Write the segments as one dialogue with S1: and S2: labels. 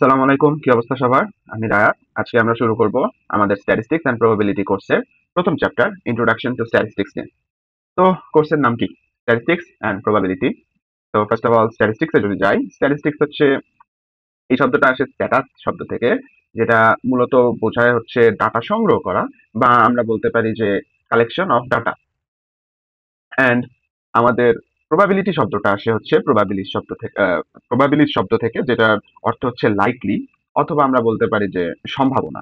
S1: আসসালামু আলাইকুম, কি অবস্থা সবার? আমি রায়াত। আজকে আমরা শুরু করব আমাদের স্ট্যাটিস্টিক্স অ্যান্ড প্রবাবিলিটি কোর্সের প্রথম চ্যাপ্টার ইন্ট্রোডাকশন টু স্ট্যাটিস্টিক্স নিয়ে। তো কোর্সের নাম কি? Statistics and probability. তো ফার্স্ট অফ অল স্ট্যাটিস্টিক্সে যদি যাই, স্ট্যাটিস্টিক্স হচ্ছে এই শব্দটা আসে স্ট্যাটাস শব্দ থেকে, যেটা মূলত বোঝায় হচ্ছে ডাটা সংগ্রহ করা, বা আমরা বলতে পারি যে কালেকশন অফ ডাটা। অ্যান্ড আমাদের প্রবাবিলিটি শব্দটা আসে হচ্ছে প্রবাবিলিটি শব্দ থেকে, যেটার অর্থ হচ্ছে লাইকলি, অথবা আমরা বলতে পারি যে সম্ভাবনা।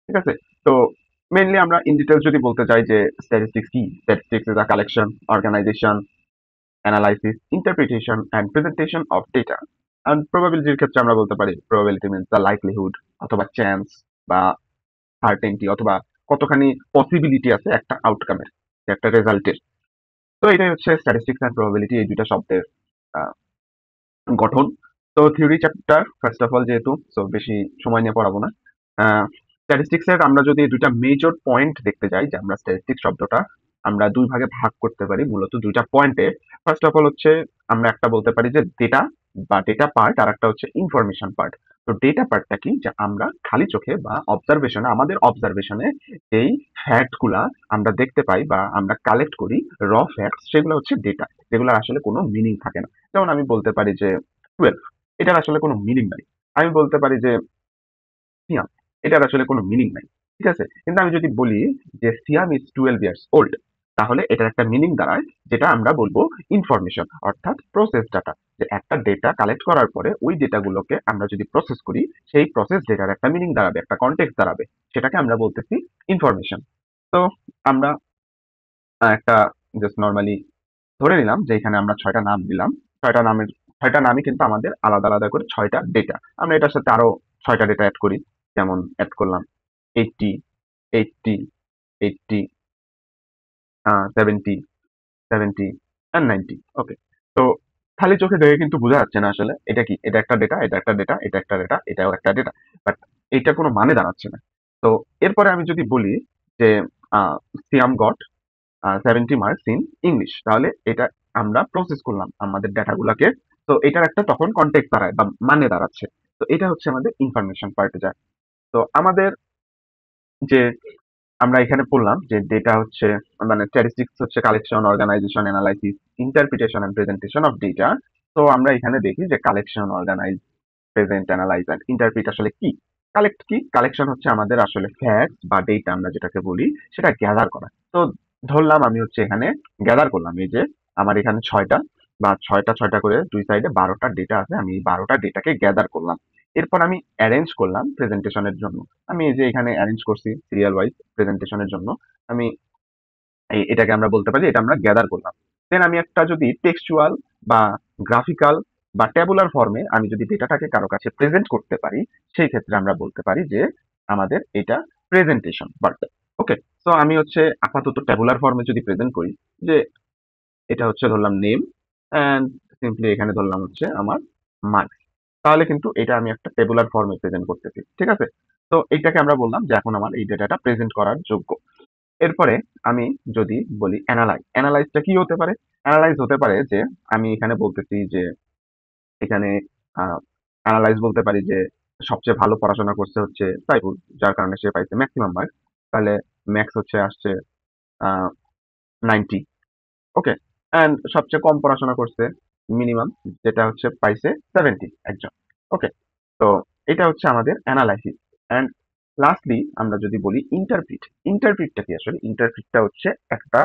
S1: ঠিক আছে? তো মেইনলি আমরা ইন ডিটেইলস যদি বলতে চাই যে স্ট্যাটিস্টিক্স কি, statistics is a collection, organisation, analysis, interpretation and presentation of data. And প্রবাবিলিটির ক্ষেত্রে আমরা বলতে পারি প্রবাবিলিটি মিনস দ্য লাইকলিহুড, অথবা চান্স, বা সার্টেনটি, অথবা কতখানি পসিবিলিটি আছে একটা আউটকামের, একটা রেজাল্টের। তো এটাই হচ্ছে স্ট্যাটিস্টিক্স অ্যান্ড প্রবাবিলিটি, এই দুইটা শব্দের আহ, গঠন। তো theory chapter first of all, যেহেতু সো বেশি সময় নিয়ে পড়াবো না। স্ট্যাটিস্টিক্স এর আমরা যদি দুইটা মেজর পয়েন্ট দেখতে যাই, যে আমরা স্ট্যাটিস্টিক্স শব্দটা আমরা দুই ভাগে ভাগ করতে পারি মূলত দুইটা পয়েন্টে। ফার্স্ট অফ অল হচ্ছে আমরা একটা বলতে পারি যে ডেটা বা ডেটা পার্ট, আর একটা হচ্ছে ইনফরমেশন পার্ট। তো ডেটা পার্টটা কি, যে আমরা খালি চোখে বা অবজারভেশনে, আমাদের অবজারভেশনে এই ফ্যাক্ট গুলা আমরা দেখতে পাই বা আমরা কালেক্ট করি, র ফ্যাক্টস, সেগুলো হচ্ছে ডেটা, যেগুলো আসলে কোনো মিনিং থাকে না। যেমন আমি বলতে পারি যে 12, এটার আসলে কোনো মিনিং নাই। আমি বলতে পারি যে সিয়াম, এটার আসলে কোনো মিনিং নাই। ঠিক আছে? কিন্তু আমি যদি বলি যে সিয়াম ইজ 12 ইয়ার্স ওল্ড, তাহলে এটার একটা মিনিং দাঁড়ায়, যেটা আমরা বলবো ইনফরমেশন, অর্থাৎ প্রসেস ডাটা। যে একটা ডেটা কালেক্ট করার পরে ওই ডেটাগুলোকে আমরা যদি প্রসেস করি, সেই প্রসেস ডেটার একটা মিনিং দাঁড়াবে, একটা কনটেক্সট দাঁড়াবে, সেটাকে আমরা বলতেছি ইনফরমেশন। তো আমরা একটা জাস্ট নরমালি ধরে নিলাম যে এখানে আমরা 6টা নাম দিলাম। 6টা নামের 6টা নামই কিন্তু আমাদের আলাদা আলাদা করে 6টা ডেটা। আমরা এটার সাথে আরো 6টা ডেটা এড করি। যেমন এড করলাম 80, 80, 80, 70, 70 অ্যান্ড 90। ওকে। তো খালি চোখে দেখে কিন্তু বোঝা যাচ্ছে না আসলে এটা কি। এটা একটা ডেটা, এটা একটা ডেটা, এটা একটা ডেটা, এটাও একটা ডেটা। বাট এটা কোনো মানে দাঁড়াচ্ছে না। তো এরপরে আমি যদি বলি যে সিয়াম গট 70 মার্কস ইন ইংলিশ, তাহলে এটা আমরা প্রসেস করলাম আমাদের ডেটাগুলোকে। তো এটার একটা তখন কনটেক্সট দাঁড়ায় বা মানে দাঁড়াচ্ছে। তো এটা হচ্ছে আমাদের ইনফরমেশন পার্টে যায়। তো আমাদের যে আমরা এখানে পড়লাম যে ডেটা হচ্ছে, মানে স্ট্যাটিস্টিক্স হচ্ছে collection, organisation, analysis, interpretation and presentation of data. তো আমরা এখানে দেখি যে collection, organise, present, analyse and interpret আসলে কি। কালেক্ট কি? কালেকশন হচ্ছে আমাদের আসলে ফ্যাক্ট বা ডেটা আমরা যেটাকে বলি, সেটা গ্যাদার করা। তো ধরলাম আমি হচ্ছে এখানে গ্যাদার করলাম, এই যে আমার এখানে 6টা বা 6টা করে দুই সাইডে 12টা ডেটা আছে, আমি এই 12টা ডেটাকে গ্যাদার করলাম। এরপর আমি অ্যারেঞ্জ করলাম প্রেজেন্টেশনের জন্য। আমি এই যে এখানে অ্যারেঞ্জ করছি সিরিয়াল ওয়াইজ প্রেজেন্টেশনের জন্য। আমি এটাকে আমরা বলতে পারি এটা আমরা গ্যাদার করলাম। দেন আমি একটা যদি টেক্সচুয়াল বা গ্রাফিক্যাল বা ট্যাবুলার ফর্মে আমি যদি ডেটাটাকে কারো কাছে প্রেজেন্ট করতে পারি, সেই ক্ষেত্রে আমরা বলতে পারি যে আমাদের এটা প্রেজেন্টেশন বাট। ওকে। তো আমি হচ্ছে আপাতত ট্যাবুলার ফর্মে যদি প্রেজেন্ট করি, যে এটা হচ্ছে ধরলাম নেম, অ্যান্ড সিম্পলি এখানে ধরলাম হচ্ছে আমার মার্কস, তাহলে কিন্তু এটা আমি একটা টেবুলার ফর্মে প্রেজেন্ট করতেছি। ঠিক আছে? তো এইটাকে আমরা বললাম যে এখন আমার এই ডেটাটা প্রেজেন্ট করার যোগ্য। এরপরে আমি যদি বলি অ্যানালাইজ, অ্যানালাইজটা কি হতে পারে? অ্যানালাইজ হতে পারে যে আমি এখানে বলতেছি যে এখানে অ্যানালাইজ বলতে পারি যে সবচেয়ে ভালো পড়াশোনা করছে হচ্ছে সাইফুল, যার কারণে সে পাইছে ম্যাক্সিমাম মার্কস। তাহলে ম্যাক্স হচ্ছে আসছে 90। ওকে। অ্যান্ড সবচেয়ে কম পড়াশোনা করছে মিনিমাম, যেটা হচ্ছে পাইছে 70 একজন। ওকে। তো এটা হচ্ছে আমাদের অ্যানালাইসিস। অ্যান্ড লাস্টলি আমরা যদি বলি ইন্টারপ্রিট, ইন্টারপ্রিটটা কি আসলে? ইন্টারপ্রিটটা হচ্ছে একটা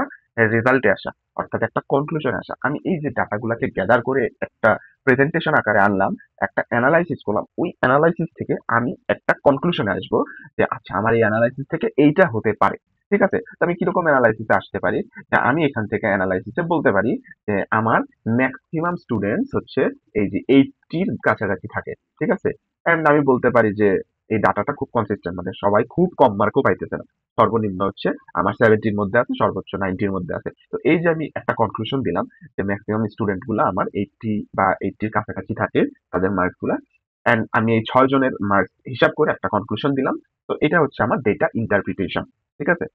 S1: রেজাল্টে আসা, অর্থাৎ একটা কনক্লুশনে আসা। আমি এই যে ডাটাগুলোকে গ্যাদার করে একটা প্রেজেন্টেশন আকারে আনলাম, একটা অ্যানালাইসিস করলাম, ওই অ্যানালাইসিস থেকে আমি একটা কনক্লুশনে আসবো যে আচ্ছা আমার এই অ্যানালাইসিস থেকে এইটা হতে পারে। ঠিক আছে? তো আমি কিরকম অ্যানালাইসিসে আসতে পারি? যে আমি এখান থেকে অ্যানালাইসিসে বলতে পারি যে আমার ম্যাক্সিমাম স্টুডেন্টস হচ্ছে এই যে 80 এর কাছাকাছি থাকে। ঠিক আছে? অ্যান্ড আমি বলতে পারি যে এই ডাটাটা খুব কনসিস্টেন্ট, মানে সবাই খুব কম মার্কও পাইতেছে না। সর্বনিম্ন হচ্ছে আমার 70 এর মধ্যে আছে, সর্বোচ্চ 90 এর মধ্যে আছে। তো এই যে আমি একটা কনক্লুশন দিলাম যে ম্যাক্সিমাম স্টুডেন্ট গুলা আমার 80 বা 80 এর কাছাকাছি থাকে তাদের মার্কস গুলা। অ্যান্ড আমি এই 6 জনের মার্কস হিসাব করে একটা কনক্লুশন দিলাম। তো এটা হচ্ছে আমার ডেটা ইন্টারপ্রিটেশন। ঠিক আছে?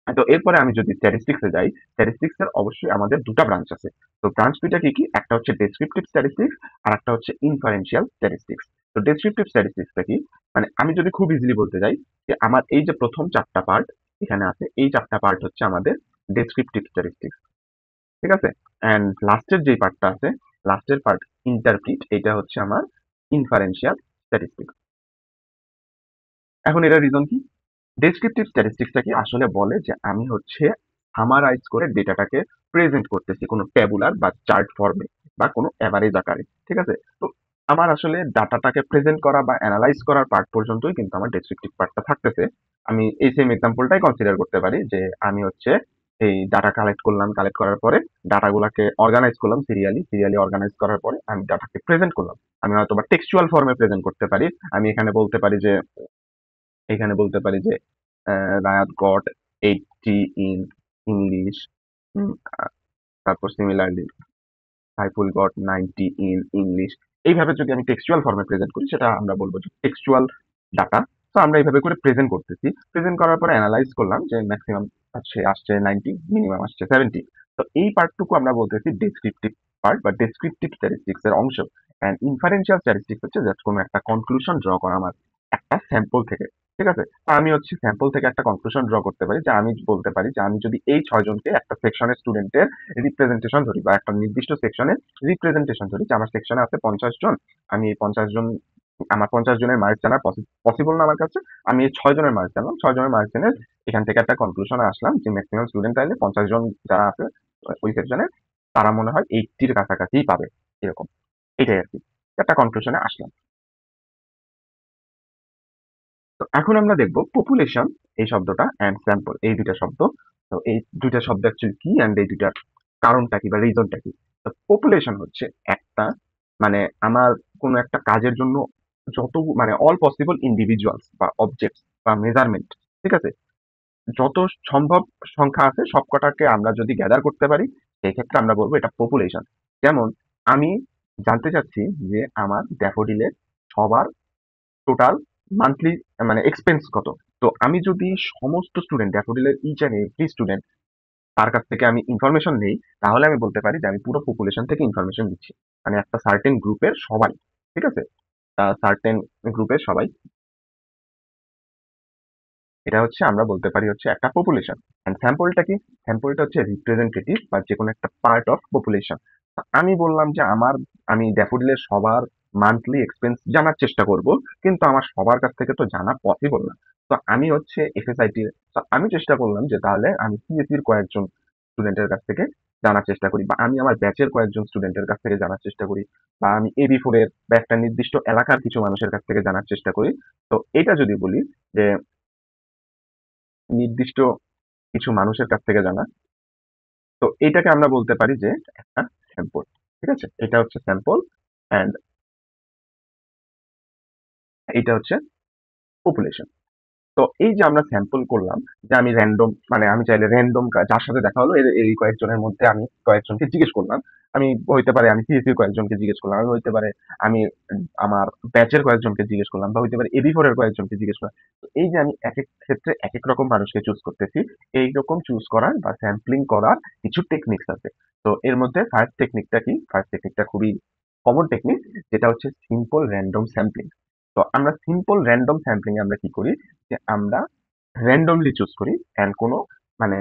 S1: তো এরপরে আমি যদি স্ট্যাটিস্টিক্স এ যাই, স্ট্যাটিস্টিক্স এর অবশ্যই আমাদের দুটা ব্রাঞ্চ আছে। তো ব্রাঞ্চ দুইটা কি কি, একটা হচ্ছে ডেসক্রিপটিভ স্ট্যাটিস্টিক্স আর একটা হচ্ছে ইনফারেন্সিয়াল স্ট্যাটিস্টিক্স। তো ডেসক্রিপটিভ স্ট্যাটিস্টিক্সটা কি, মানে আমি যদি খুব ইজিলি বলতে যাই যে আমার এই যে প্রথম 4টা পার্ট এখানে আছে, এই 4টা পার্ট হচ্ছে আমাদের ডেসক্রিপটিভ স্ট্যাটিস্টিক্স, ঠিক আছে? অ্যান্ড লাস্টের যেই পার্টটা আছে, লাস্টের পার্ট ইন্টারপ্রিট, এটা হচ্ছে আমার ইনফারেন্সিয়াল স্ট্যাটিস্টিক্স। এখন এটার রিজন কি? ডেসক্রিপটিভ স্ট্যাটিস্টিক্সটা কি আসলে বলে যে আমি হচ্ছে সামারাইজ করে ডেটাটাকে প্রেজেন্ট করতেছি কোনো ট্যাবুলার বা চার্ট ফর্মে বা কোনো অ্যাভারেজ আকারে, ঠিক আছে? তো আমার আসলে ডাটাটাকে প্রেজেন্ট করা বা অ্যানালাইজ করার পার্ট পর্যন্তই কিন্তু আমার ডেসক্রিপটিভ পার্টটা থাকতেছে। আমি এই সেম এক্সাম্পলটাই কনসিডার করতে পারি যে আমি হচ্ছে এই ডাটা কালেক্ট করলাম, কালেক্ট করার পরে ডাটাগুলাকে অর্গানাইজ করলাম সিরিয়ালি অর্গানাইজ করার পরে আমি ডাটাকে প্রেজেন্ট করলাম। আমি হয়তো বা টেক্সচুয়াল ফর্মে প্রেজেন্ট করতে পারি। আমি এখানে বলতে পারি যে রায়াত গট 80 ইন ইংলিশ, তারপর similarly Saiful goat 90 in English. এইভাবে যদি আমি টেক্সচুয়াল ফর্মে প্রেজেন্ট করি সেটা আমরা বলবো যে টেক্সচুয়াল ডাটা। তো আমরা এইভাবে করে প্রেজেন্ট করতেছি, প্রেজেন্ট করার পরে অ্যানালাইজ করলাম যে ম্যাক্সিমাম আসছে 90, মিনিমাম আসছে 70। তো এই পার্টটুকু আমরা বলতেছি ডেসক্রিপটিভ পার্ট বা ডেসক্রিপটিভ স্ট্যাটিস্টিক্স এর অংশ। অ্যান্ড ইনফারেন্সিয়াল স্ট্যাটিস্টিক্স হচ্ছে জাস্ট কোনো একটা কনক্লুশন ড্র করা আমার একটা স্যাম্পল থেকে, ঠিক আছে? তো আমি হচ্ছে স্যাম্পল থেকে একটা কনক্লুশন ড্র করতে পারি, যে আমি বলতে পারি যে আমি যদি এই 6 জনকে একটা সেকশনের স্টুডেন্টের রিপ্রেজেন্টেশন ধরি বা একটা নির্দিষ্ট সেকশনে রিপ্রেজেন্টেশন ধরি, যে আমার সেকশনে আছে 50 জন, আমি এই 50 জন, আমার 50 জনের মার্কস জানা পসিবল না আমার কাছে, আমি এই 6 জনের মার্কস জানলাম, 6 জনের মার্কস জেনে এখান থেকে একটা কনক্লুশনে আসলাম যে ম্যাক্সিমাম স্টুডেন্ট চাইলে 50 জন যারা আছে ওই সেকশনে তারা মনে হয় 80-র কাছাকাছিই পাবে, এরকম। এটাই আর কি, একটা কনক্লুশনে আসলাম। তো এখন আমরা দেখব পপুলেশন এই শব্দটা অ্যান্ড স্যাম্পল এই দুইটা শব্দ। তো এই দুইটা শব্দ অ্যাকচুয়ালি কি অ্যান্ড এই দুইটার কারণটা কি বা রিজনটা কি? তো পপুলেশন হচ্ছে একটা, মানে আমার কোনো একটা কাজের জন্য যত, মানে অল পসিবল ইন্ডিভিজুয়ালস বা অবজেক্টস বা মেজারমেন্ট, ঠিক আছে? যত সম্ভব সংখ্যা আছে সবকটাকে আমরা যদি গ্যাদার করতে পারি সেই ক্ষেত্রে আমরা বলবো এটা পপুলেশন। যেমন আমি জানতে চাচ্ছি যে আমার ড্যাফোডিলের সবার টোটাল মান্থলি মানে এক্সপেন্স কত। তো আমি যদি সমস্ত স্টুডেন্ট ড্যাফোডিলের ইচ অ্যান্ড এভরি স্টুডেন্ট তার কাছ থেকে আমি ইনফরমেশন নেই, তাহলে আমি বলতে পারি যে আমি পুরো পপুলেশন থেকে ইনফরমেশন দিচ্ছি, মানে একটা সার্টেন গ্রুপের সবাই, ঠিক আছে? সার্টেন গ্রুপের সবাই, এটা হচ্ছে আমরা বলতে পারি হচ্ছে একটা পপুলেশন। এন্ড স্যাম্পলটা কি? স্যাম্পলটা হচ্ছে রিপ্রেজেন্টেটিভ বা যে কোনো একটা পার্ট অফ পপুলেশন। আমি বললাম যে আমি ড্যাফোডিলের সবার মান্থলি এক্সপেন্স জানার চেষ্টা করব, কিন্তু আমার সবার কাছ থেকে তো জানা পসিবল না। তো আমি হচ্ছে এফএসআইটি, আমি চেষ্টা করলাম যে তাহলে আমি সিএসির কয়েকজন স্টুডেন্টের কাছ থেকে জানার চেষ্টা করি, বা আমি আমার ব্যাচের কয়েকজন স্টুডেন্টের কাছ থেকে জানার চেষ্টা করি, বা আমি এবি4 এর বা একটা নির্দিষ্ট এলাকার কিছু মানুষের কাছ থেকে জানার চেষ্টা করি। তো এটা যদি বলি যে নির্দিষ্ট কিছু মানুষের কাছ থেকে জানা, তো এটাকে আমরা বলতে পারি যে একটা স্যাম্পল, ঠিক আছে? এটা হচ্ছে স্যাম্পল অ্যান্ড এইটা হচ্ছে পপুলেশন। তো এই যে আমরা স্যাম্পল করলাম, যে আমি র্যান্ডম, মানে আমি চাইলে র্যান্ডম যার সাথে দেখা হলো এই কয়েকজনের মধ্যে আমি কয়েকজনকে জিজ্ঞেস করলাম। আমি হইতে পারে আমি সিএসসির কয়েকজনকে জিজ্ঞেস করলাম, আমি হইতে পারে আমি আমার ব্যাচের কয়েকজনকে জিজ্ঞেস করলাম, বা হইতে পারে এবি4 এর কয়েকজনকে জিজ্ঞেস করলাম। তো এই যে আমি এক এক ক্ষেত্রে এক এক রকম মানুষকে চুজ করতেছি, এইরকম চুজ করার বা স্যাম্পলিং করার কিছু টেকনিক্স আছে। তো এর মধ্যে ফার্স্ট টেকনিকটা কি? ফার্স্ট টেকনিকটা খুবই কমন টেকনিক, যেটা হচ্ছে সিম্পল র্যান্ডম স্যাম্পলিং। তো আমরা সিম্পল র্যান্ডম স্যাম্পলিং আমরা কি করি, যে আমরা র্যান্ডমলি চুজ করি অ্যান্ড কোনো মানে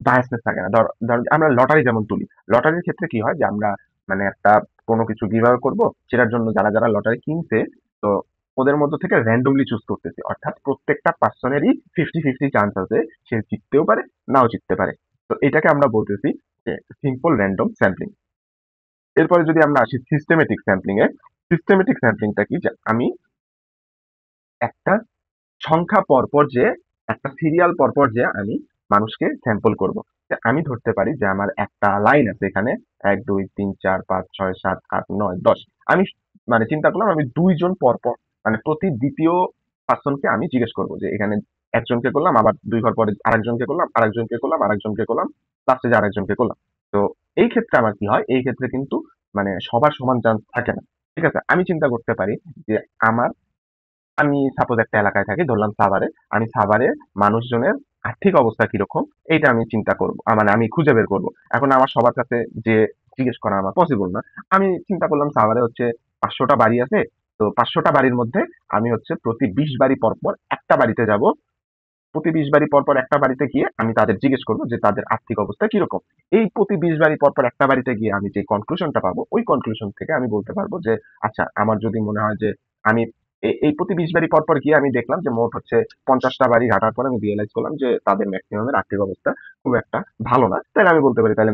S1: বায়াসনেস থাকে না। ধর আমরা লটারি যেমন তুলি, লটারির ক্ষেত্রে কি হয় যে আমরা মানে একটা কোনো কিছু গিভ করব, সেটার জন্য যারা লটারি কিনছে, তো ওদের মধ্য থেকে র্যান্ডমলি চুজ করতেছি, অর্থাৎ প্রত্যেকটা পার্সনেরই 50-50 চান্স আছে সে জিততেও পারে নাও জিততে পারে। তো এটাকে আমরা বলতেছি যে সিম্পল র্যান্ডম স্যাম্পলিং। এরপরে যদি আমরা আসি সিস্টেমেটিক স্যাম্পলিং এ, সিস্টেমেটিক স্যাম্পলিংটা কি, যে আমি একটা সংখ্যা পরপর যে একটা সিরিয়াল পরপর যে আমি মানুষকে স্যাম্পল করব। আমি ধরতে পারি যে আমার একটা লাইন আছে এখানে 1 2 3 4 5 6 7 8 9 10, আমি মানে চিন্তা করলাম আমি 2 জন পরপর, মানে প্রতি দ্বিতীয় পার্সনকে আমি জিজ্ঞেস করব যে এখানে একজনকে করলাম, আবার 2 ঘর পরে আরেকজনকে করলাম, আরেকজনকে করলাম, আরেকজনকে করলাম, লাস্টে যে আরেকজনকে করলাম। তো এই ক্ষেত্রে আমার কি হয়, এই ক্ষেত্রে কিন্তু মানে সবার সমান চান্স থাকে না, ঠিক আছে? আমি চিন্তা করতে পারি যে আমার আমি সাপোজ একটা এলাকায় থাকি, ধরলাম সাভারে। আমি সাভারের মানুষজনের আর্থিক অবস্থা কিরকম এইটা আমি চিন্তা করব, মানে আমি খুঁজে বের করব। এখন আমার সবার কাছে যে জিজ্ঞেস করা আমার পসিবল না। আমি চিন্তা করলাম সাভারে হচ্ছে 500টা বাড়ি আছে। তো 500টা বাড়ির মধ্যে আমি হচ্ছে প্রতি 20 বাড়ি পর একটা বাড়িতে যাব। প্রতি 20 বাড়ি পর একটা বাড়িতে গিয়ে আমি তাদের জিজ্ঞেস করব যে তাদের আর্থিক অবস্থা কিরকম। এই প্রতি 20 বাড়ি পর একটা বাড়িতে গিয়ে আমি যে কনক্লুশনটা পাবো, ওই কনক্লুশন থেকে আমি বলতে পারবো যে আচ্ছা, আমার যদি মনে হয় যে আমি এই প্রতি 20 বাড়ি পর গিয়ে আমি দেখলাম যে মোট হচ্ছে 50টা বাড়ি ঘাটার পর আমি রিয়েলাইজ করলাম যে তাদের ম্যাক্সিমামের আর্থিক অবস্থা খুব একটা ভালো না। তাহলে আমি বলতে পারি তাহলে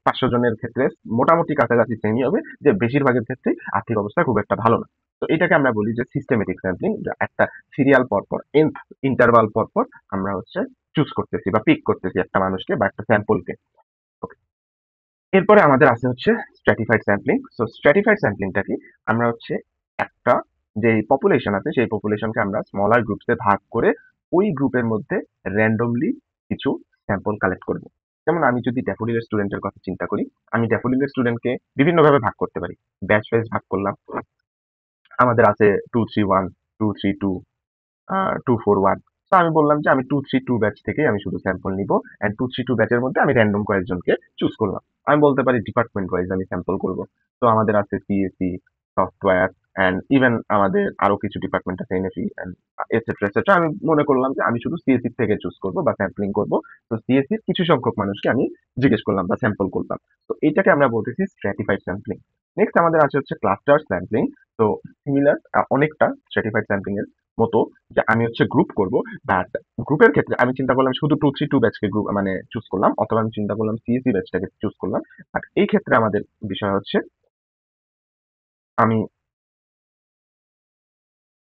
S1: 500 জনের ক্ষেত্রে মোটামুটি কাছাকাছি সেমই হবে, যে বেশিরভাগের ক্ষেত্রেই আর্থিক অবস্থা খুব একটা ভালো না। তো এটাকে আমরা বলি যে সিস্টেমেটিক স্যাম্পলিং, একটা সিরিয়াল পরপর ইন্টারভাল পরপর আমরা হচ্ছে চুজ করতেছি বা পিক করতেছি একটা মানুষকে বা একটা স্যাম্পলকে। ওকে, এরপরে আমাদের আছে হচ্ছে স্ট্র্যাটিফাইড স্যাম্পলিং। সো স্ট্র্যাটিফাইড স্যাম্পলিংটা কি, আমরা হচ্ছে একটা যে পপুলেশন আছে সেই পপুলেশনকে আমরা স্মলার গ্রুপসে ভাগ করে ওই গ্রুপের মধ্যে র্যান্ডমলি কিছু স্যাম্পল কালেক্ট করব। যেমন আমি যদি ড্যাফোডিলের স্টুডেন্টের কথা চিন্তা করি, আমি ড্যাফোডিলের স্টুডেন্টকে বিভিন্নভাবে ভাগ করতে পারি। ব্যাচ ওয়াইজ ভাগ করলাম। আমাদের আছে 231, 232, 241। তো আমি বললাম যে আমি 232 ব্যাচ থেকে আমি শুধু স্যাম্পল নিব, এন্ড 232 ব্যাচের মধ্যে আমি র্যান্ডম কয়েকজনকে চুজ করলাম। আমি বলতে পারি ডিপার্টমেন্ট ওয়াইজ আমি স্যাম্পল করব। তো আমাদের আছে সিএসি, সফটওয়্যার, এন্ড ইভেন আমাদের আরো কিছু ডিপার্টমেন্ট আছে, এনএফই এন্ড এটসেট্রা এটসেট্রা। আমি মনে করলাম যে আমি শুধু সিএসি থেকে চুজ করব বা স্যাম্পলিং করব। তো সিএসির কিছু সংখ্যক মানুষকে আমি জিজ্ঞেস করলাম বা স্যাম্পল করলাম। তো এইটাকে আমরা বলতেছি স্ট্র্যাটিফাইড স্যাম্পলিং। নেক্সট আমাদের আছে হচ্ছে ক্লাস্টার স্যাম্পলিং। তো সিমিলার, অনেকটা স্ট্র্যাটিফাইড স্যাম্পলিং এর মতো, যে আমি হচ্ছে গ্রুপ করব। বাট গ্রুপের ক্ষেত্রে আমি চিন্তা করলাম শুধু 232 ব্যাচকে গ্রুপ মানে চুজ করলাম, অথবা আমি চিন্তা করলাম সিএসি ব্যাচটাকে চুজ করলাম। বাট এই ক্ষেত্রে আমাদের বিষয় হচ্ছে আমি